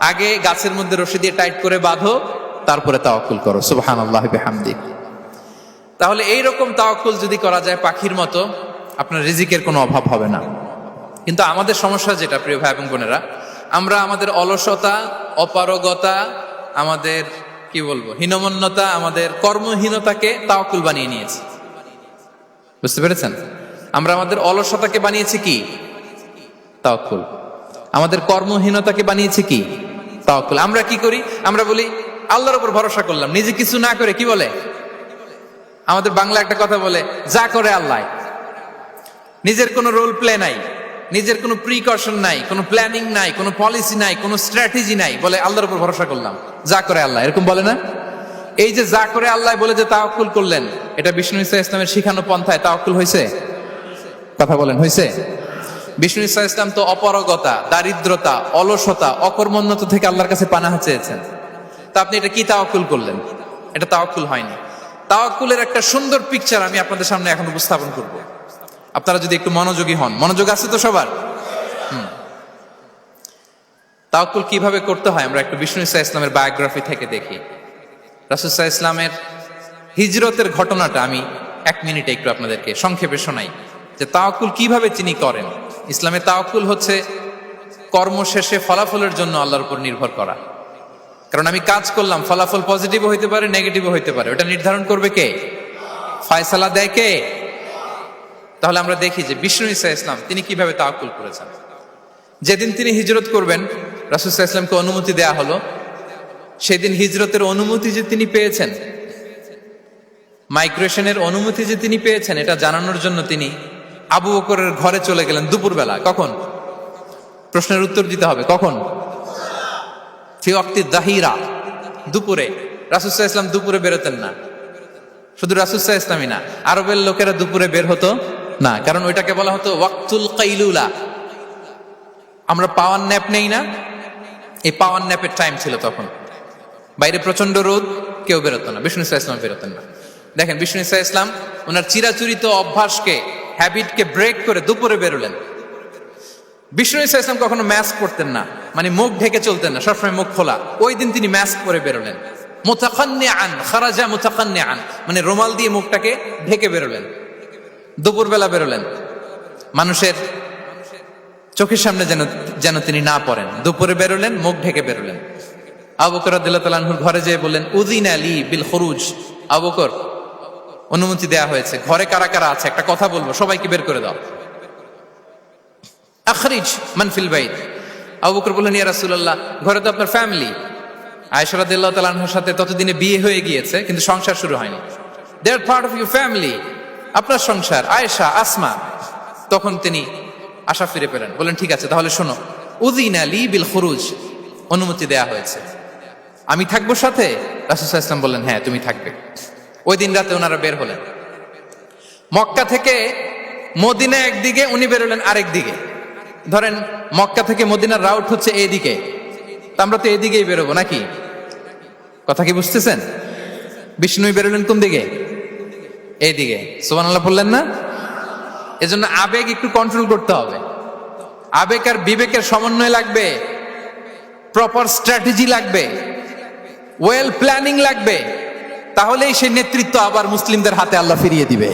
আগে গাছের মধ্যে রশি দিয়ে টাইট করে বাঁধো, তারপরে তাওয়াক্কুল করো। সুবহানাল্লাহি বিহামদি। তাহলে এইরকম তাওয়াক্কুল যদি করা যায় পাখির মতো, আপনার রিজিকের কোনো অভাব হবে না। কিন্তু আমাদের সমস্যা যেটা, প্রিয় ভাই এবং বোনেরা, আমরা আমাদের অলসতা, অপারগতা, আমাদের কি বলবো হীনমন্যতা, আমাদের কর্মহীনতাকে তাওয়াক্কুল বানিয়ে নিয়েছি। বুঝতে পেরেছেন? আমরা আমাদের অলসতাকে বানিয়েছি কি? তাওয়াক্কুল। আমাদের কর্মহীনতাকে বানিয়েছি কি? তাওয়াক্কুল। আমরা কি করি? আমরা বলি আল্লাহর উপর ভরসা করলাম, নিজে কিছু না করে। কি বলে আমাদের বাংলা একটা কথা বলে, যা করে আল্লাহ। নিজের কোনো রোল প্লে নাই, নিজের কোনো প্রিকশন নাই, কোনো প্ল্যানিং নাই, কোনো পলিসি নাই, কোনো স্ট্র্যাটেজি নাই, বলে আল্লাহর উপর ভরসা করলাম, যা করে আল্লাহ। এরকম বলে না? এই যে যা করে আল্লাহ বলে যে তাওয়াক্কুল করলেন, এটা বিষ্ণু ঈসা ইসলামের শিখানো পন্থায় তাওয়াক্কুল হয়েছে? কথা বলেন, হয়েছে? বিষ্ণু ঈসা ইসলাম তো অপারগতা, দারিদ্রতা, অলসতা, অকর্মণ্যতা থেকে আল্লাহর কাছে পানাহ চেয়েছেন। তা আপনি এটা কি তাওয়াক্কুল করলেন? এটা তাওয়াক্কুল হয়নি। তাওয়াক্কুলের একটা সুন্দর পিকচার আমি আপনাদের সামনে এখন উপস্থাপন করব, আপনারা যদি একটু মনোযোগী হন। মনোযোগ আছে তো সবার? তাওয়াক্কুল কিভাবে করতে হয় আমরা একটু বিষ্ণু ঈসা ইসলামের বায়োগ্রাফি থেকে দেখি। রাসূল সাল্লাল্লাহু আলাইহি ইসলামের হিজরতের ঘটনাটা আমি 1 মিনিটে একটু আপনাদেরকে সংক্ষেপে শোনাই, যে তাওয়াক্কুল কিভাবে তিনি করেন। ইসলামে তাওয়াক্কুল হচ্ছে কর্ম শেষে ফলাফলের জন্য আল্লাহর উপর নির্ভর করা। কারণ আমি কাজ করলাম, ফলাফল পজিটিভও হইতে পারে, নেগেটিভও হইতে পারে, ওটা নির্ধারণ করবে কে? ফয়সালা দেয় কে? তাহলে আমরা দেখি যে বিষ্ণু ঈসা ইসলাম তিনি কিভাবে তাওয়াক্কুল করেছেন। যেদিন তিনি হিজরত করবেন, রাসূল সাল্লাল্লাহু আলাইহি ওয়াসাল্লামকে অনুমতি দেয়া হলো, সেদিন হিজরতের অনুমতি যে তিনি পেয়েছেন, মাইগ্রেশনের অনুমতি যে তিনি পেয়েছেন, এটা জানানোর জন্য তিনি আবু বকরের ঘরে চলে গেলেন দুপুরবেলা। কখন? প্রশ্নের উত্তর দিতে হবে, কখন? ফি ওয়াক্তি যাহিরা, দুপুরে। রাসূল সাল্লাল্লাহু আলাইহি ওয়াসাল্লাম দুপুরে বেরোতেন না। শুধু রাসূল সাল্লাল্লাহু আলাইহি ওয়াসাল্লামই না, আরবের লোকেরা দুপুরে বের হতো না, কারণ ওইটাকে বলা হতো ওয়াক্তুল কাইলুলা। আমরা পাওয়ার ন্যাপ নেই না, এই পাওয়ার ন্যাপের টাইম ছিল তখন। বাইরে প্রচন্ড রোদ, কেউ বেরোতো না, বিষ্ণু ঈসা ইসলাম বেরোতেন না। দেখেন, বিষ্ণু ঈসা ইসলাম ওনার চিরাচরিত অভ্যাসকে, হ্যাবিটকে ব্রেক করে দুপুরে বেরোলেন। বিষ্ণু ঈসা ইসলাম কখনো মাস্ক পরতেন না, মানে মুখ ঢেকে চলতেন না, সবসময় মুখ খোলা। ওই দিন তিনি মাস্ক পরে বেরোলেন। মুতাকান্নিআন, খারাজা মুতাকান্নিআন, মানে রুমাল দিয়ে মুখটাকে ঢেকে বেরোলেন। দুপুরবেলা বেরোলেন, মানুষের চোখের সামনে যেন তিনি না পড়েন। দুপুরে বেরোলেন, মুখ ঢেকে বেরোলেন। আবু বকর রাদিয়াল্লাহু তাআলা আনহুর ঘরে যেয়ে বললেন, উযিনা লি বিল খুরুজ। আবু বকর, অনুমতি দেয়া হয়েছে, ঘরে কারা কারা আছে একটা কথা বলবো, সবাইকে বের করে দাও। আখরিজ মান ফিল বাইত। আবু বকর বললেন, ইয়া রাসূলুল্লাহ, ঘরে তো আপনার ফ্যামিলি। আয়েশা রাদিয়াল্লাহু তাআলা আনহার সাথে ততদিনে বিয়ে হয়ে গিয়েছে, কিন্তু সংসার শুরু হয়নি। দে আর পার্ট অফ ইউর ফ্যামিলি, আপনার সংসার, আয়েশা, আসমা। তখন তিনি আশা ফিরে পেলেন, বলেন ঠিক আছে, তাহলে শোনো, উযিনা লি বিল খুরুজ, অনুমতি দেয়া হয়েছে, আমি থাকবো সাথে? রাসূল সাল্লাল্লাহু আলাইহি ওয়াসাল্লাম বললেন, হ্যাঁ তুমি থাকবে। ওই দিন রাতে ওনারা বের হলেন। মক্কা থেকে মদিনা একদিকে, উনি বেরোলেন আরেক দিকে। ধরেন মক্কা থেকে মদিনার রাউট হচ্ছে এইদিকে, তা আমরা তো এইদিকেই বেরোবো নাকি? কথা কি বুঝতেছেন? বিষ্ণু বেরোলেন কোন দিকে? এইদিকে। সুবহানাল্লাহ বললেন না? এজন্য আবেগ একটু কন্ট্রোল করতে হবে। আবেগ আর বিবেকের সমন্বয় লাগবে, প্রপার স্ট্র্যাটেজি লাগবে, ওয়েল প্ল্যানিং লাগবে, তাহলেই সেই নেতৃত্ব আবার মুসলিমদের হাতে আল্লাহ ফিরিয়ে দিবে।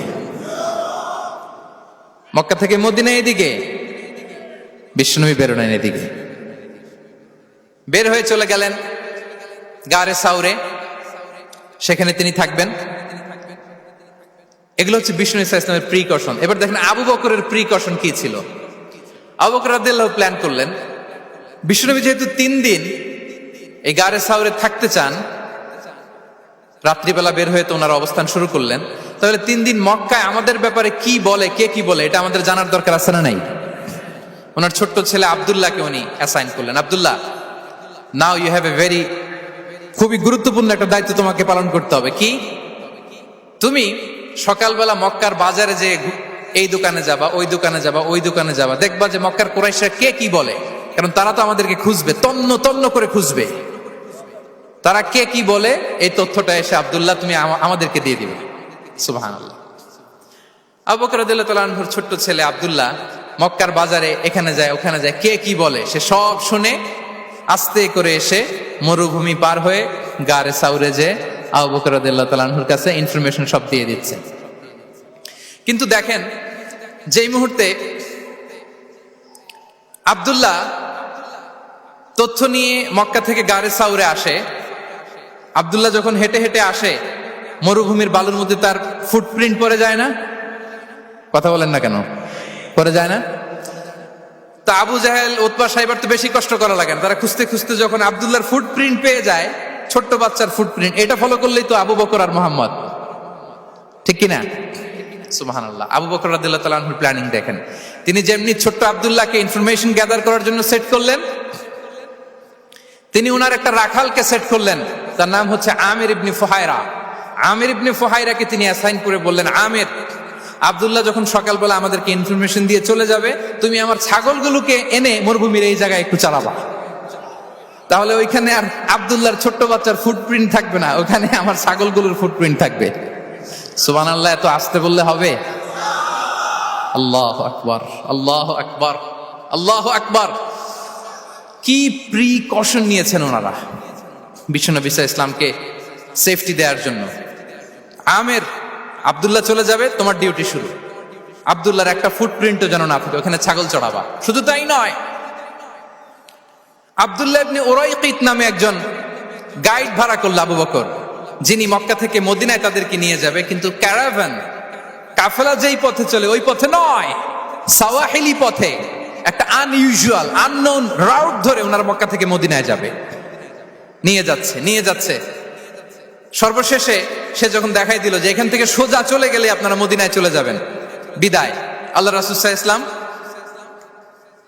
মক্কা থেকে মদিনা এদিকে, বিষ্ণুই বেরোলেন এদিকে। বের হয়ে চলে গেলেন গারে সাউরে, সেখানে তিনি থাকবেন। এগুলো হচ্ছে বিষ্ণু ঈসা ইসলামের প্রিকশন। এবার দেখেন আবু বকরের প্রিকশন কি ছিল। আবু বকর রাদিয়াল্লাহু প্ল্যান করলেন, বিষ্ণুনবী যেহেতু 3 দিন এই গারে সাউরে থাকতে চান, রাত্রিবেলা বের হয়ে তো ওনারা অবস্থান শুরু করলেন। তাহলে 3 দিন মক্কায় আমাদের ব্যাপারে কি বলে, কে কি বলে, এটা আমাদের জানার দরকার আছে না নাই? ওনার ছোট্ট ছেলে আব্দুল্লাহকে উনি অ্যাসাইন করলেন। Abdullah, now you have a very, খুবই গুরুত্বপূর্ণ একটা দায়িত্ব তোমাকে পালন করতে হবে। কি? তুমি সকালবেলা মক্কার বাজারে যে এই দোকানে যাবা, ওই দোকানে যাবা, ওই দোকানে যাবা, দেখবা যে মক্কার কুরাইশরা কে কি বলে, কারণ তারা তো আমাদেরকে খুঁজবে, তন্ন তন্ন করে খুঁজবে। তারা কে কি বলে এই তথ্যটা এসে আব্দুল্লাহ তুমি আমাদেরকে দিয়ে দিবে। সুবহানাল্লাহ। আবু বকর রাদিয়াল্লাহু তাআলা আনহুর ছোট্ট ছেলে আব্দুল্লাহ মক্কার বাজারে এখানে যায় ওখানে যায়, কে কি বলে সে সব শুনে আস্তে করে এসে মরুভূমি পার হয়ে গারে সাউরে যে আবু বকর রাদিয়াল্লাহু তাআলা আনহুর কাছে ইনফরমেশন সব দিয়ে দিচ্ছে। কিন্তু দেখেন, যেই মুহূর্তে আব্দুল্লাহ তথ্য নিয়ে মক্কা থেকে গারে সাউরে আসে, আব্দুল্লাহ যখন হেঁটে হেঁটে আসে মরুভূমির বালুর মধ্যে তার ফুটপ্রিন্ট পড়ে যায় না? কথা বলেন না কেন? পড়ে যায় না? তা আবু জাহেল, উতবা সাইবার তো বেশি কষ্ট করা লাগে না। তারা খুঁজতে খুঁজতে যখন আব্দুল্লাহর ফুটপ্রিন্ট পেয়ে যায়, ছোট্ট বাচ্চার ফুটপ্রিন্ট, এটা ফলো করলেই তো আবু বকর আর মোহাম্মদ, ঠিক কিনা? সুবহানাল্লাহ। আবু বকর রাদিয়াল্লাহু তাআলা আনহুর প্ল্যানিং দেখেন। তিনি যেমনি ছোট্ট আব্দুল্লাহকে ইনফরমেশন গ্যাদার করার জন্য সেট করলেন, তিনি উনার একটা রাখালকে সেট করলেন, তার নাম হচ্ছে আমির ইবনে ফুহায়রা। আমির ইবনে ফুহায়রাকে তিনি অ্যাসাইন করে বললেন, আমির, আব্দুল্লাহ যখন সকালবেলা আমাদেরকে ইনফরমেশন দিয়ে চলে যাবে, তুমি আমার ছাগলগুলোকে এনে মরুভূমির এই জায়গায় একটু চালাবা। তাহলে ওইখানে আর আব্দুল্লাহর ছোট্ট বাচ্চার ফুটপ্রিন্ট থাকবে না, ওখানে আমার ছাগলগুলোর ফুটপ্রিন্ট থাকবে। সুবহানাল্লাহ। এত আসতে বললে হবে? আল্লাহু আকবার, আল্লাহু আকবার, আল্লাহু আকবার। কি প্রিকশন নিয়েছেন ওনারা বিশ্বনবী সাল্লাল্লাহু আলাইহি ইসলামকে সেফটি দেওয়ার জন্য। আমির, আব্দুল্লাহ চলে যাবে, তোমার ডিউটি শুরু। আব্দুল্লাহর একটা ফুটপ্রিন্টও যেন না থাকে, ওখানে ছাগল চড়াবা। শুধু তাই নয়, আব্দুল্লাহ ইবনে উরাইকিত নামে একজন গাইড ভাড়া করল আবু বকর, যিনি মক্কা থেকে মদিনায় তাদেরকে নিয়ে যাবে। কিন্তু ক্যারাভান, কাফেলা যেই পথে চলে ওই পথে নয়, সাওয়াহিলি পথে, একটা আনইউজুয়াল আননোন রাউট ধরে ওনারা মক্কা থেকে মদিনায় যাবে। নিয়ে যাচ্ছে সর্বশেষে সে যখন দেখাই দিল যে এখান থেকে সোজা চলে গেলে আপনারা মদিনায় চলে যাবেন, বিদায়। আল্লাহ রাসূল সাল্লাল্লাহু আলাইহি ওয়াসাল্লাম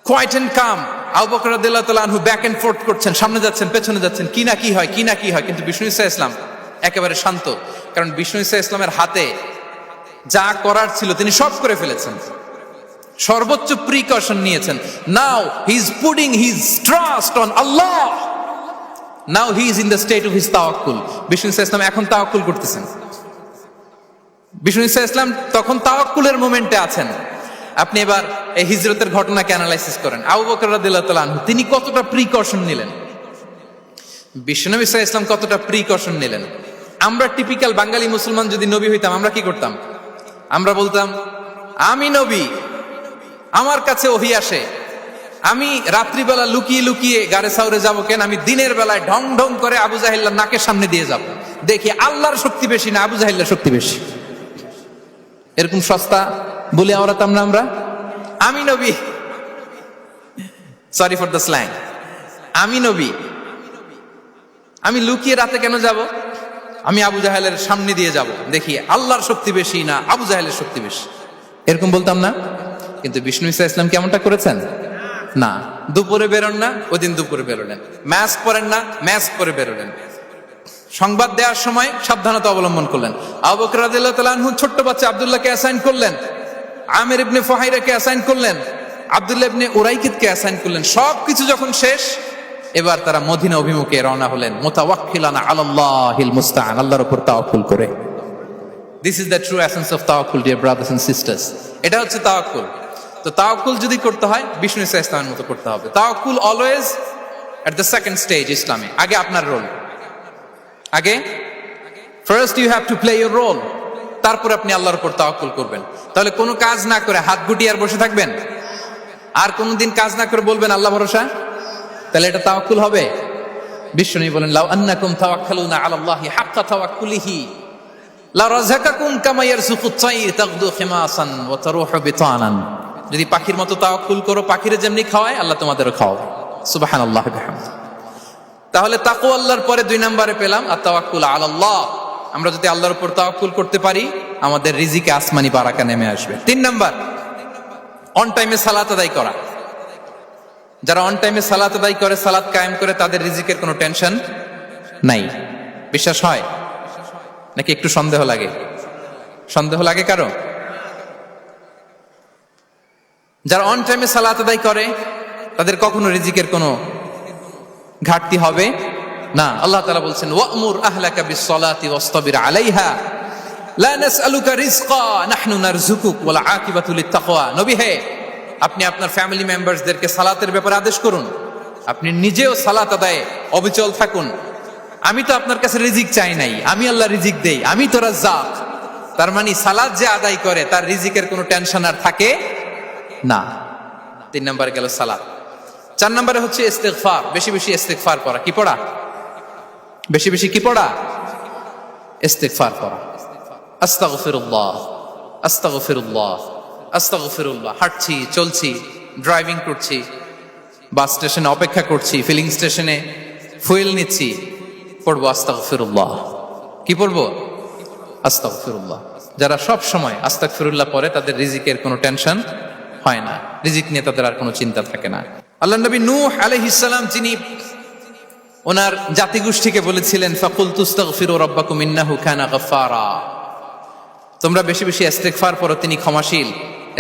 কোয়াইট এন্ড কাম, আবু বকর রাদিয়াল্লাহু তাআলা আনহু ব্যাক এন্ড ফোর্থ করছেন, সামনে যাচ্ছেন পেছনে যাচ্ছেন, কি না কি হয়, কি না কি হয়। কিন্তু বিষ্ণু সাল্লাল্লাহু আলাইহি ওয়াসাল্লাম একেবারে শান্ত, কারণ বিষ্ণু সাল্লাল্লাহু আলাইহি ওয়াসাল্লামের হাতে যা করার ছিল তিনি সব করে ফেলেছেন, সর্বোচ্চ প্রিকশন নিয়েছেন। Now he is putting his trust on Allah, now he is in the state of his তাওয়াক্কুল। বিষ্ণু সাল্লাল্লাহু আলাইহি ওয়াসাল্লাম এখন তাওয়াক্কুল করতেছেন। বিষ্ণু সাল্লাল্লাহু আলাইহি ওয়াসাল্লাম তখন তাওয়াক্কুলের মোমেন্টে আছেন। আপনি এবার এই হিজরতের ঘটনাকে অ্যানালাইসিস করেন। আবু বকর রাদিয়াল্লাহু তাআলা আনহু তিনি কতটা প্রিকশন নিলেন, বিশ্বনবী সাল্লাল্লাহু আলাইহি ওয়াসাল্লাম কতটা প্রিকশন নিলেন। আমরা টিপিক্যাল বাঙালি মুসলমান যদি নবী হইতাম, আমরা কি করতাম? আমরা বলতাম, আমি নবী, আমার কাছে ওহী আসে, আমি রাত্রিবেলা লুকিয়ে লুকিয়ে গারে সাউরে যাবো কেন? আমি দিনের বেলায় ঢং ঢং করে আবু জাহিল্লার নাকের সামনে দিয়ে যাব, দেখি আল্লাহর শক্তি বেশি না আবু জাহিল্লার শক্তি বেশি। এরকম সস্তা বলে আওড়াতাম না আমরা? আমি নবী, সরি ফর দ্য স্ল্যাং, আমি নবী, আমি লুকিয়ে রাতে কেন যাব? আমি আবু জাহেলের সামনে দিয়ে যাব, দেখি আল্লাহর শক্তি বেশি না আবু জাহেলের শক্তি বেশি। এরকম বলতাম না? কিন্তু বিষ্ণু ঈসা ইসলাম কেমনটা করেছেন? না, দুপুরে বেরোন না, ওই দিন দুপুরে বেরোলেন। মাস্ক পরেন না, মাস্ক পরে বেরোলেন। সংবাদ দেওয়ার সময় সাবধানতা অবলম্বন করলেন। আবু বকর রাদিয়াল্লাহু তাআলা আনহু ছোট্ট বাচ্চা আব্দুল্লাহকে অ্যাসাইন করলেন, আমির ইবনে ফুহাইরাকে অ্যাসাইন করলেন, আব্দুল্লাহ ইবনে উরাইকিতকে অ্যাসাইন করলেন। সবকিছু যখন শেষ, এবার তারা মদিনা অভিমুখে রওনা হলেন, মুতাওয়াক্কিলানা আলাল্লাহিল মুস্তাআন, আল্লাহর উপর তাওয়াক্কুল করে। This is the true essence of তাওয়াক্কুল, ডিয়ার ব্রাদার্স এন্ড সিস্টার্স। এটা হচ্ছে তাওয়াক্কুল। তো তাওয়াক্কুল যদি করতে হয় বিষ্ণু ঈসা ইসলামের মতো করতে হবে। তাওয়াক্কুল always at the second stage ইসলামে। আগে আপনার রোল, আগে first you have to play your role, তারপর আপনি আল্লাহর উপর তাওয়াক্কুল করবেন। তাহলে কোনো কাজ না করে হাত গুটিয়ে আর বসে থাকবেন, আর কোনোদিন কাজ না করে বলবেন আল্লাহ ভরসা, তাহলে এটা তাওয়াক্কুল হবে? বিশ্বনবী বলেন, লাউ আন্নাকুম তাওয়াক্কালুনা আলাল্লাহি হাক্কা তাওয়াক্কুলিহি লা রাযাকাকুম কামা ইয়ারযুকুত তায়র তাগদু খিমাসান ওয়া তারুহু বিতানান। যদি পাখির মতো তাওয়াক্কুল করো, পাখিরে যেমনি খাওয়ায় আল্লাহ তোমাদেরও খাওয়াবে। সুবহানাল্লাহি ওয়া বিহামদিহি। তাহলে তাকওয়া আল্লাহর পরে 2 নম্বরে পেলাম আত তাওয়াক্কুল আলাল্লাহ, আমরা যদি আল্লাহর উপর তাওয়াক্কুল করতে পারি, আমাদের রিজিকে আসমানি বারাকা নেমে আসবে। 3 নাম্বার, অন টাইমে সালাত আদায় করা। যারা অন টাইমে সালাত আদায় করে, সালাত কায়েম করে, তাদের রিজিকের কোনো টেনশন নাই। বিশ্বাস হয় নাকি একটু সন্দেহ লাগে? সন্দেহ লাগে কারো? যারা অন টাইমে সালাত আদায় করে তাদের কখনো রিজিকের কোনো ঘাটতি হবে না। আল্লাহ তাআলা বলছেন, ওয়া'মুর আহলাকা বিস-সালাতি ওয়াসতাবির আলাইহা লা নাসআলুকা রিজকা নাহনু নারযুকুক ওয়াল আকিবাতু লিত-তাকওয়া। নবী হে, আপনি আপনার ফ্যামিলি মেম্বারসদেরকে সালাতের ব্যাপারে আদেশ করুন, আপনি নিজেও সালাত আদায়ে অবিচল থাকুন। আমি তো আপনার কাছে রিজিক চাই নাই, আমি আল্লাহ রিজিক দেই, আমি তো রাজ্জাক। তার মানে সালাত যে আদায় করে তার রিজিকের কোনো টেনশন আর থাকে না। 3 নম্বরে গেল সালাত। 4 নম্বরে হচ্ছে ইস্তিগফার, বেশি বেশি ইস্তিগফার করা। কি পড়া? বেশি বেশি কি পড়া? ইস্তিগফার করা। আস্তাগফিরুল্লাহ, আস্তাগফিরুল্লাহ, আস্তাগফিরুল্লাহ। হাঁটছি, চলছি, ড্রাইভিং করছি, বাস স্টেশনে অপেক্ষা করছি, ফিলিং স্টেশনে ফুয়েল নিচ্ছি, পড়বো আস্তাগফিরুল্লাহ। কি পড়বো? আস্তাগফিরুল্লাহ। যারা সব সময় আস্তাগফিরুল্লাহ পড়ে তাদের রিজিকের কোনো টেনশন হয় না, রিজিক নিয়ে তাদের আর কোনো চিন্তা থাকে না। আল্লাহ নবী নূহ আলাইহিস সালাম, যিনি ওনার জাতিগোষ্ঠীকে বলেছিলেন, ফাকুলতু আস্তাগফিরু রাব্বাকুম ইন্নাহু কানা গাফফারা, তোমরা বেশি বেশি ইস্তিগফার পড়ো, তিনি ক্ষমাশীল।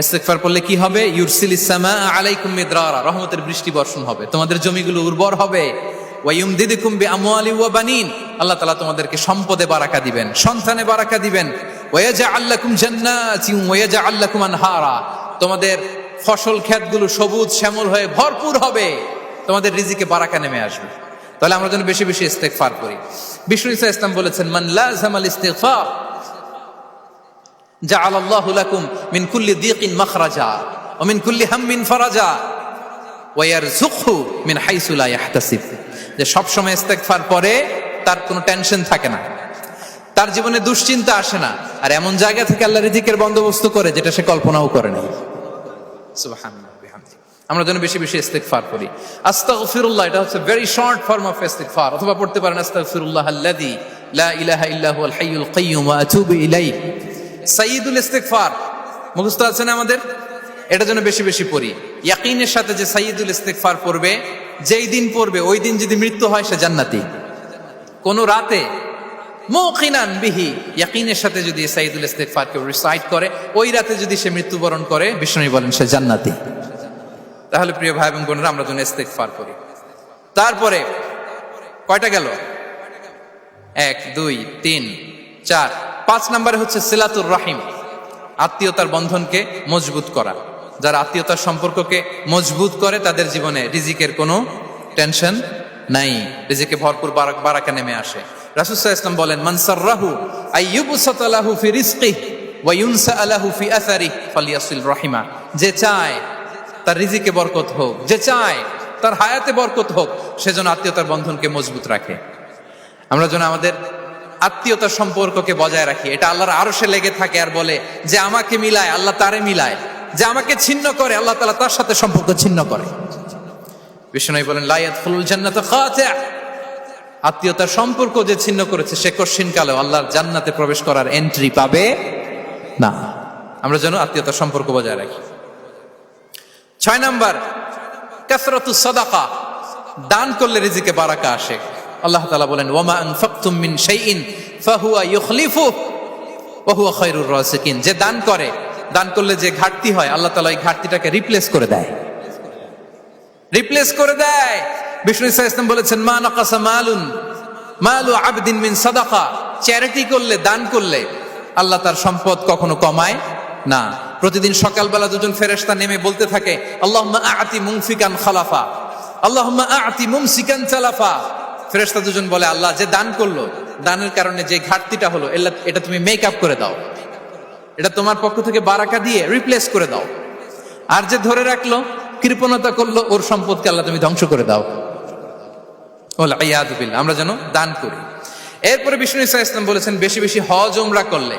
ইস্তিগফার পড়লে কি হবে? ইউরসিলিস সামাআ আলাইকুম মিদরারা, রহমতের বৃষ্টি বর্ষণ হবে, তোমাদের জমিগুলো উর্বর হবে। ওয়া ইউমদিদুকুম বিআমওয়ালি ওয়া বানিন, আল্লাহ তাআলা তোমাদেরকে সম্পদে বারাকা দিবেন, সন্তানে বারাকা দিবেন। ওয়া ইয়াজআল লাকুম জান্নাতিন ওয়া ইয়াজআল লাকুম আনহারা, তোমাদের ফসল ক্ষেতগুলো সবুজ শ্যামল হয়ে ভরপুর হবে, তোমাদের রিজিকে বারাকা নেমে আসবে। তাহলে আমরা যেন বেশি বেশি ইস্তিগফার করি। বিষ্ণু ঈসা ইসলাম বলেছেন, মান লাযামাল ইস্তিগফার জাআলাল্লাহু লাকুম মিন কুল্লি দীকিন মাখরাজা ওয়া মিন কুল্লি হাম্মিন ফারাজা ওয়া ইয়ারযুকহু মিন হাইসু লা ইয়াহতাসিব। যে সব সময় ইস্তিগফার পরে তার কোনো টেনশন থাকে না, তার জীবনে দুশ্চিন্তা আসে না, আর এমন জায়গা থেকে আল্লাহ রিজিকের বন্দোবস্ত করে যেটা সে কল্পনাও করে নাই। সুবহানাল্লাহ বিহামদি। আমরা যেন বেশি বেশি ইস্তিগফার করি। আস্তাগফিরুল্লাহ, এটা হচ্ছে ভেরি শর্ট ফর্ম অফ ইস্তিগফার। অথবা পড়তে পারেন আস্তাগফিরুল্লাহ আল্লাযী লা ইলাহা ইল্লা হুয়াল হাইয়ুল কাইয়্যুম ওয়া আতুবু ইলাইহি। সাইয়্যিদুল ইস্তিগফার মুখস্থ আছে না আমাদের? এটা যেন বেশি বেশি পড়ি। ইয়াকিনের সাথে যে সাইয়্যিদুল ইস্তিগফার পড়বে, যেই দিন পড়বে ওই দিন যদি মৃত্যু হয় সে জান্নাতি। কোন রাতে মুকিনান বিহি, ইয়াকিনের সাথে যদি সাইয়্যিদুল ইস্তিগফার কে রিসাইট করে, ওই রাতে যদি সে মৃত্যুবরণ করে, বিষ্ণু বলেন সে জান্নাতি। তাহলে প্রিয় ভাই এবং বোনেরা, আমরা যেন ইস্তিগফার করি। তারপরে কয়টা গেল? 1 2 3 4 5 নম্বরে হচ্ছে সিলাতুর রাহিম, আত্মীয়তার বন্ধনকে মজবুত করা। যারা আত্মীয়তার সম্পর্ককে মজবুত করে তাদের জীবনে রিজিকের কোনো টেনশন নাই, রিজিকে ভরপুর বারাকা নেমে আসে। রাসূল সাল্লাল্লাহু আলাইহি ওয়াসাল্লাম বলেন, মান সাররাহু আইয়ুবসাতা লাহু ফি রিজকিহি ওয়া ইউনসা লাহু ফি আসারিহি ফালিয়াসিল রাহিমা। যে চায় তার রিজিকে বরকত হোক, যে চায় তার হায়াতে বরকত হোক, সেজন্য আত্মীয়তার বন্ধনকে মজবুত রাখে। আমরা যেন আমাদের আত্মীয়তার সম্পর্ককে বজায় রাখি। এটা আল্লাহর আরশে লেগে থাকে আর বলে যে আমাকে মিলায় আল্লাহ তারে মিলায়, যে আমাকে ছিন্ন করে আল্লাহ তাআলা তার সাথে সম্পর্ক ছিন্ন করে। বিষ্ণু বলেন, লা ইয়াদখুলুল জান্নাতা খাতি', আত্মীয়তার সম্পর্ক যে ছিন্ন করেছে সে কশিনকালেও আল্লাহর জান্নাতে প্রবেশ করার এন্ট্রি পাবে না। আমরা যেন আত্মীয়তার সম্পর্ক বজায় রাখি। 6 নাম্বার, কাসরাতুস সাদাকা, দান করলে রিজিকে বারাকা আসে। আল্লাহ তাআলা বলেন, ওয়ামা আনফাকতুম মিন শাইইন ফাহুয়া ইউখলিফুহু ওয়া হুয়া খায়রুর রাযিকিন। যে দান করে, দান করলে যে ঘাটতি হয় আল্লাহ তাআলা এই ঘাটতিটাকে রিপ্লেস করে দেয়, রিপ্লেস করে দেয়। বিষ্ণু ঈসা ইসলাম বলেছেন, মা নাকাসা মালু আবদিন মিন সাদাকা, চ্যারিটি করলে, দান করলে আল্লাহ তার সম্পদ কখনো কমায় না। প্রতিদিন সকালবেলা দুজন ফেরেশতা নেমে বলতে থাকে, আল্লাহুম্মা আ'তি মুনফিকান খালাফা, আল্লাহুম্মা আ'তি মুমসিকান তালাফা। ফেরেশতা দুজন বলে, আল্লাহ যে দান করলো, দানের কারণে যে ঘাটতিটা হলো এটা তুমি মেক আপ করে দাও, এটা তোমার পক্ষ থেকে বারাকা দিয়ে রিপ্লেস করে দাও। আর যে ধরে রাখলো, কৃপণতা করলো, ওর সম্পদকে আল্লাহ তুমি ধ্বংস করে দাও। ওয়াল ইয়াদু বিল্লাহ। আমরা যেন দান করি। এরপরে বিষ্ণু ঈসা ইসলাম বলেছেন, বেশি বেশি হজ উমরা করলে,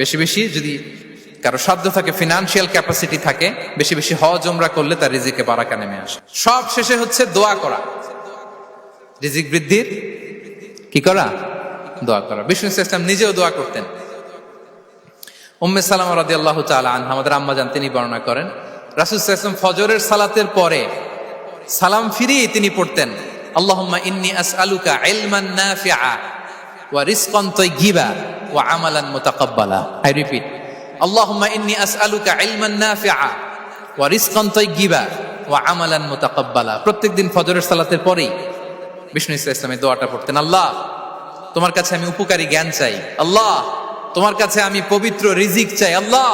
বেশি বেশি যদি কারো সাধ্য থাকে, ফিনান্সিয়াল ক্যাপাসিটি থাকে, বেশি বেশি হজ উমরা করলে তার রিজিকে বারাকা নেমে আসে। সব শেষে হচ্ছে দোয়া করা, রিজিক বৃদ্ধির কি করা? দোয়া করা। বিষ্ণু ইসলাম নিজেও দোয়া করতেন। উম্মে সালামা রাদিয়াল্লাহু তাআলা আনহা, আমাদের আম্মা জান, তিনি বর্ণনা করেন রাসূল সাল্লাল্লাহু আলাইহি ওয়াসাল্লাম ফজরের সালাতের পরে সালাম ফিরিয়ে তিনি পড়তেন, আল্লাহুম্মা ইন্নী আসআলুকা ইলমান নাফিআ ওয়া রিজকান তাইয়্যিবা ওয়া আমালান মুতাকাব্বালা। আই রিপিট, আল্লাহুম্মা ইন্নী আসআলুকা ইলমান নাফিআ ওয়া রিজকান তাইয়্যিবা ওয়া আমালান মুতাকাব্বালা। প্রত্যেকদিন ফজরের সালাতের পরেই বিষ্ণু ইসলাম এই দোয়াটা পড়তেন, আল্লাহ তোমার কাছে আমি উপকারী জ্ঞান চাই, আল্লাহ তোমার কাছে আমি পবিত্র রিজিক চাই, আল্লাহ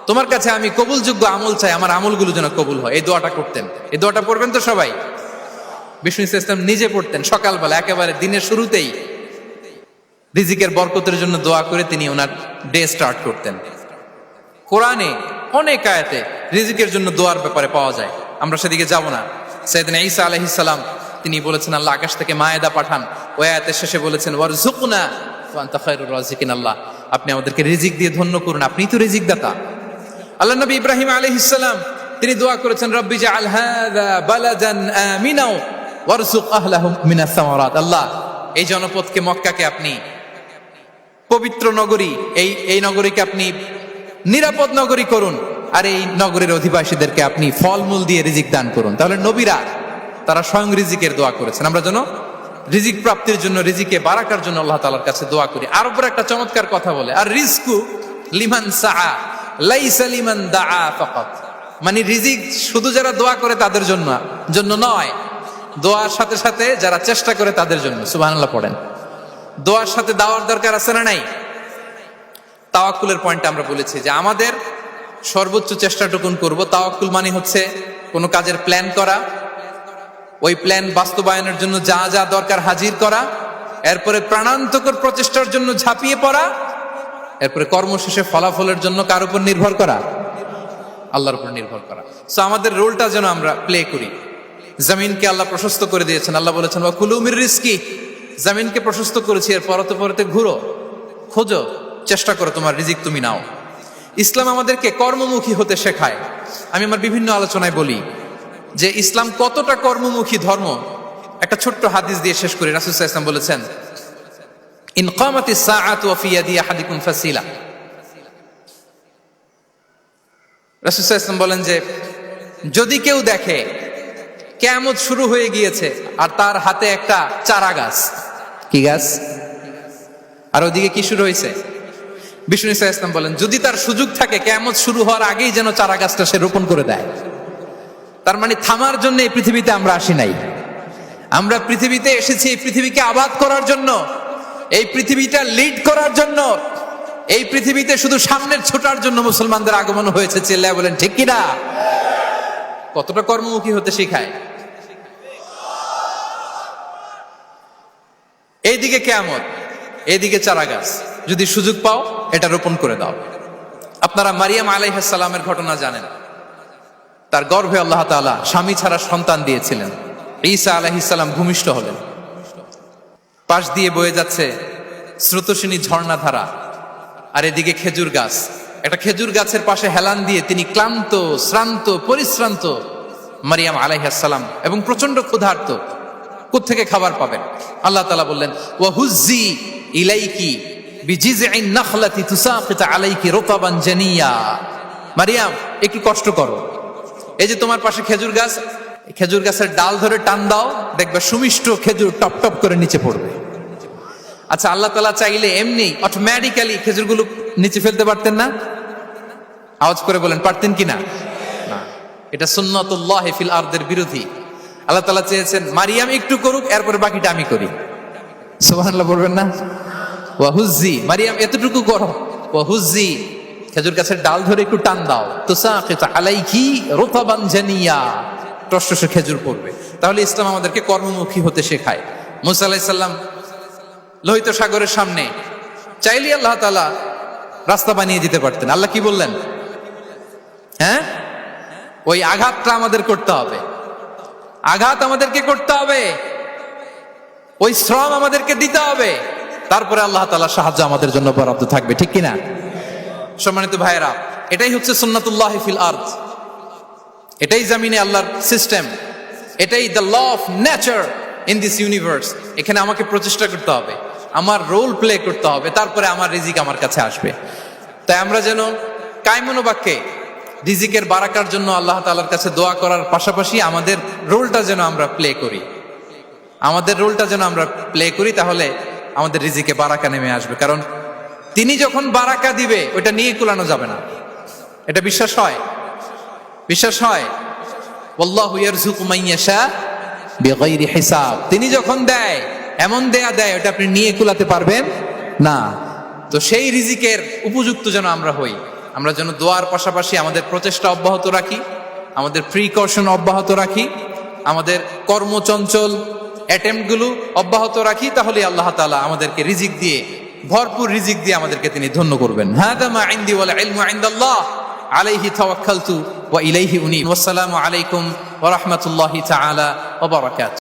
তোমার কাছে আমি কবুলযোগ্য আমল চাই, আমার আমলগুলো যেন কবুল হয়। এই দোয়াটা করতেন। এই দোয়াটা পড়বেন তো সবাই। বিষ্ণু ইসলাম নিজে পড়তেন সকালবেলা, একেবারে দিনের শুরুতেই রিজিকের বরকতের জন্য দোয়া করে তিনি ওনার ডে স্টার্ট করতেন। কোরআনে অনেক আয়াতে রিজিকের জন্য দোয়ার ব্যাপারে পাওয়া যায়, আমরা সেদিকে যাব না। সাইয়েদনা ঈসা আলাইহিস সালাম তিনি বলেছেন আল্লাহ আকাশ থেকে মায়েদা পাঠান, ওই আয়াতের শেষে বলেছেন ওয়ারযুকনা ওয়া আনতা খায়রুর রাযিকিন, আল্লাহ আপনি আমাদেরকে রিজিক দিয়ে ধন্য করুন, আপনিই তো রিজিক দাতা। আল্লাহ নবী ইব্রাহিম আলাইহিস সালাম তিনি দোয়া করেছেন রব্বি জাআল হাযা বালাদান আমিনা ওয়ারযুক আহলাহু মিনাস সামারাত, আল্লাহ এই জনপদকে মক্কাকে আপনি পবিত্র নগরী, এই নগরীকে আপনি নিরাপদ নগরী করুন, আর এই নগরের অধিবাসীদেরকে আপনি ফলমূল দিয়ে রিজিক দান করুন। তাহলে নবীরা তারা স্বয়ং রিজিকের দোয়া করেছেন। আমরা যেন রিজিক প্রাপ্তির জন্য, রিজিকে বারাকার জন্য আল্লাহ তাআলার কাছে দোয়া করি। আরবরা একটা চমৎকার কথা বলে, আর রিজকু লিমান সাআ লাইসা লিমান দাআ ফাকাত, মানে রিজিক শুধু যারা দোয়া করে তাদের জন্য নয়, দোয়ার সাথে সাথে যারা চেষ্টা করে তাদের জন্য। সুবহানাল্লাহ পড়েন। দোয়ার সাথে দাওয়ার দরকার আছে না নাই? তাওয়াক্কুলের পয়েন্টে আমরা বলেছি যে আমাদের সর্বোচ্চ চেষ্টাটুকুন করব। তাওয়াক্কুল মানে হচ্ছে কোনো কাজের প্ল্যান করা, ওই প্ল্যান বাস্তবায়নের জন্য যা যা দরকার হাজির করা, এরপরে প্রাণান্তকর প্রচেষ্টার জন্য ঝাঁপিয়ে পড়া, এরপরে কর্মশেষে ফলাফলের জন্য কার উপর নির্ভর করা? আল্লাহর উপর নির্ভর করা। সো আমাদের রোলটা যেন আমরা প্লে করি। জমিনকে আল্লাহ প্রশস্ত করে দিয়েছেন, আল্লাহ বলেছেন ওয়া কুলু মির রিজকি, জমিনকে প্রশস্ত করেছি, এর পরতে পরতে ঘুরো, খোঁজো, চেষ্টা করো তোমার রিজিক তুমি নাও। ইসলাম আমাদেরকে কর্মমুখী হতে শেখায়। আমি আমার বিভিন্ন আলোচনায় বলি যে ইসলাম কতটা কর্মমুখী ধর্ম। একটা ছোট্ট হাদিস দিয়ে শেষ করি। রাসূল সাল্লাল্লাহু আলাইহি ওয়াসাল্লাম বলেছেন ইন কামাতিস সাআতু ওয়া ফি ইয়াদি আহাদিকুম ফাসিলা। রাসূল সাল্লাল্লাহু আলাইহি ওয়াসাল্লাম বলেন যে যদি কেউ দেখে কিয়ামত শুরু হয়ে গিয়েছে আর তার হাতে একটা চারা গাছ, কি গাছ, আর ওদিকে কি শুরু হয়েছে? বিষ্ণু ইসলাম বলেন যদি তার সুযোগ থাকে কিয়ামত শুরু হওয়ার আগেই যেন চারা গাছটা সে রোপণ করে দেয়। তার মানে থামার জন্য এই পৃথিবীতে আমরা আসি নাই, আমরা পৃথিবীতে এসেছি এই পৃথিবীকে আবাদ করার জন্য, এই পৃথিবীটা লিড করার জন্য। এই পৃথিবীতে শুধু সামনের ছোটার জন্য মুসলমানদের আগমন হয়েছে। চিল্লায় বলেন ঠিক কিনা? কতটা কর্মমুখী হতে শেখায়। এইদিকে কিয়ামত, এইদিকে চারা গাছ, যদি সুযোগ পাও এটা রোপণ করে দাও। আপনারা মারিয়াম আলাইহিস সালামের ঘটনা জানেন। তার গর্ভে আল্লাহ তাআলা স্বামী ছাড়া সন্তান দিয়েছিলেন। ঈসা আলাইহিস সালাম ভূমিষ্ঠ হলেন। পাশ দিয়ে বয়ে যাচ্ছে স্রোতস্বিনী ঝর্ণাধারা, আর এদিকে খেজুর গাছ। একটা খেজুর গাছের পাশে হেলান দিয়ে তিনি ক্লান্ত, শ্রান্ত, পরিশ্রান্ত মারিয়াম আলাইহিস সালাম, এবং প্রচন্ড ক্ষুধার্ত। কোত্থেকে খাবার পাবেন? আল্লাহ তাআলা বললেন ওয়া হুজ্জি ইলাইকি বিজিযইন নাখলাতি তুসাকিত আলাইকি রুতাবান জানিয়া। মারিয়াম একটু কষ্ট করো, এই যে তোমার পাশে খেজুর গাছ, খেজুর গাছের ডাল ধরে টান দাও, দেখবে সুমিষ্ট খেজুর টপ টপ করে নিচে পড়বে। আচ্ছা, আল্লাহ তাআলা চাইলে এমনি অটোমেটিক্যালি খেজুরগুলো নিচে ফেলতে পারতেন না? আওয়াজ করে বলেন পারতেন কিনা? না, এটা সুন্নাতুল্লাহি ফিল আরদের বিরোধী। আল্লাহ তাআলা চেয়েছেন মারিয়াম একটু করুক, এরপরে বাকিটা আমি করি। সুবহানাল্লাহ বলবেন না? ওয়া হুজ্জি, মারিয়াম এতটুকু করো, ওয়া হুজ্জি খেজুর গাছের ডাল ধরে একটু টান দাও, তুসাকিত আলাইকি রুতাবান জানিয়া, টসটসে খেজুর পড়বে। তাহলে ইসলাম আমাদেরকে কর্মমুখী হতে শেখায়। মুসা আলাইহিস সালাম লোহিত সাগরের সামনে চাইলে আল্লাহ তাআলা রাস্তা বানিয়ে দিতে পারতেন। আল্লাহ কি বললেন? হ্যাঁ, ওই আঘাতটা আমাদের করতে হবে, আঘাত আমাদেরকে করতে হবে, ওই শ্রম আমাদেরকে দিতে হবে, তারপরে আল্লাহ তাআলার সাহায্য আমাদের জন্য বরাদ্দ থাকবে। ঠিক কিনা? সম্মানিত ভাইয়েরা, এটাই হচ্ছে সুন্নাতুল্লাহি ফিল আরদ, এটাই জমিনে আল্লাহর সিস্টেম, এটাই the law of nature in this universe. এখানে আমাকে প্রচেষ্টা করতে হবে, আমার রোল প্লে করতে হবে, তারপরে আমার রিজিক আমার কাছে আসবে। তাই আমরা যেন কায়মনোবাক্যে রিজিকের বারাকার জন্য আল্লাহ তাআলার কাছে দোয়া করার পাশাপাশি আমাদের রোলটা যেন আমরা প্লে করি, আমাদের রোলটা যেন আমরা প্লে করি, তাহলে আমাদের রিজিকে বারাকা নেমে আসবে। কারণ তিনি যখন বারাকা দিবে ওটা নিয়ে কুলানো যাবে না। এটা বিশ্বাস হয়? বিশ্বাস হয়? ওয়াল্লাহু ইয়ারযুকু মান ইয়াশা বিগাইরি হিসাব। তিনি যখন দেয় এমন দেয় ওটা আপনি নিয়ে কুলাতে পারবেন না। তো সেই রিজিকের উপযুক্ত যেন আমরা হই, আমরা যেন দোয়ার পাশাপাশি আমাদের প্রচেষ্টা অব্যাহত রাখি, আমাদের প্রিকশন অব্যাহত রাখি, আমাদের কর্মচঞ্চল অ্যাটেম্পটগুলো অব্যাহত রাখি, তাহলে আল্লাহ তাআলা আমাদেরকে রিজিক দিয়ে, ভরপুর রিজিক দিয়ে আমাদেরকে তিনি ধন্য করবেন। হাদা মা ইনদি ওয়াল ইলমু ইনদাল্লাহ আলাইহি তাওয়াক্কালতু ওয়া ইলাইহি উনীব। ওয়াসসালামু আলাইকুম ওয়া রাহমাতুল্লাহি তাআলা ওয়া বারাকাতুহু।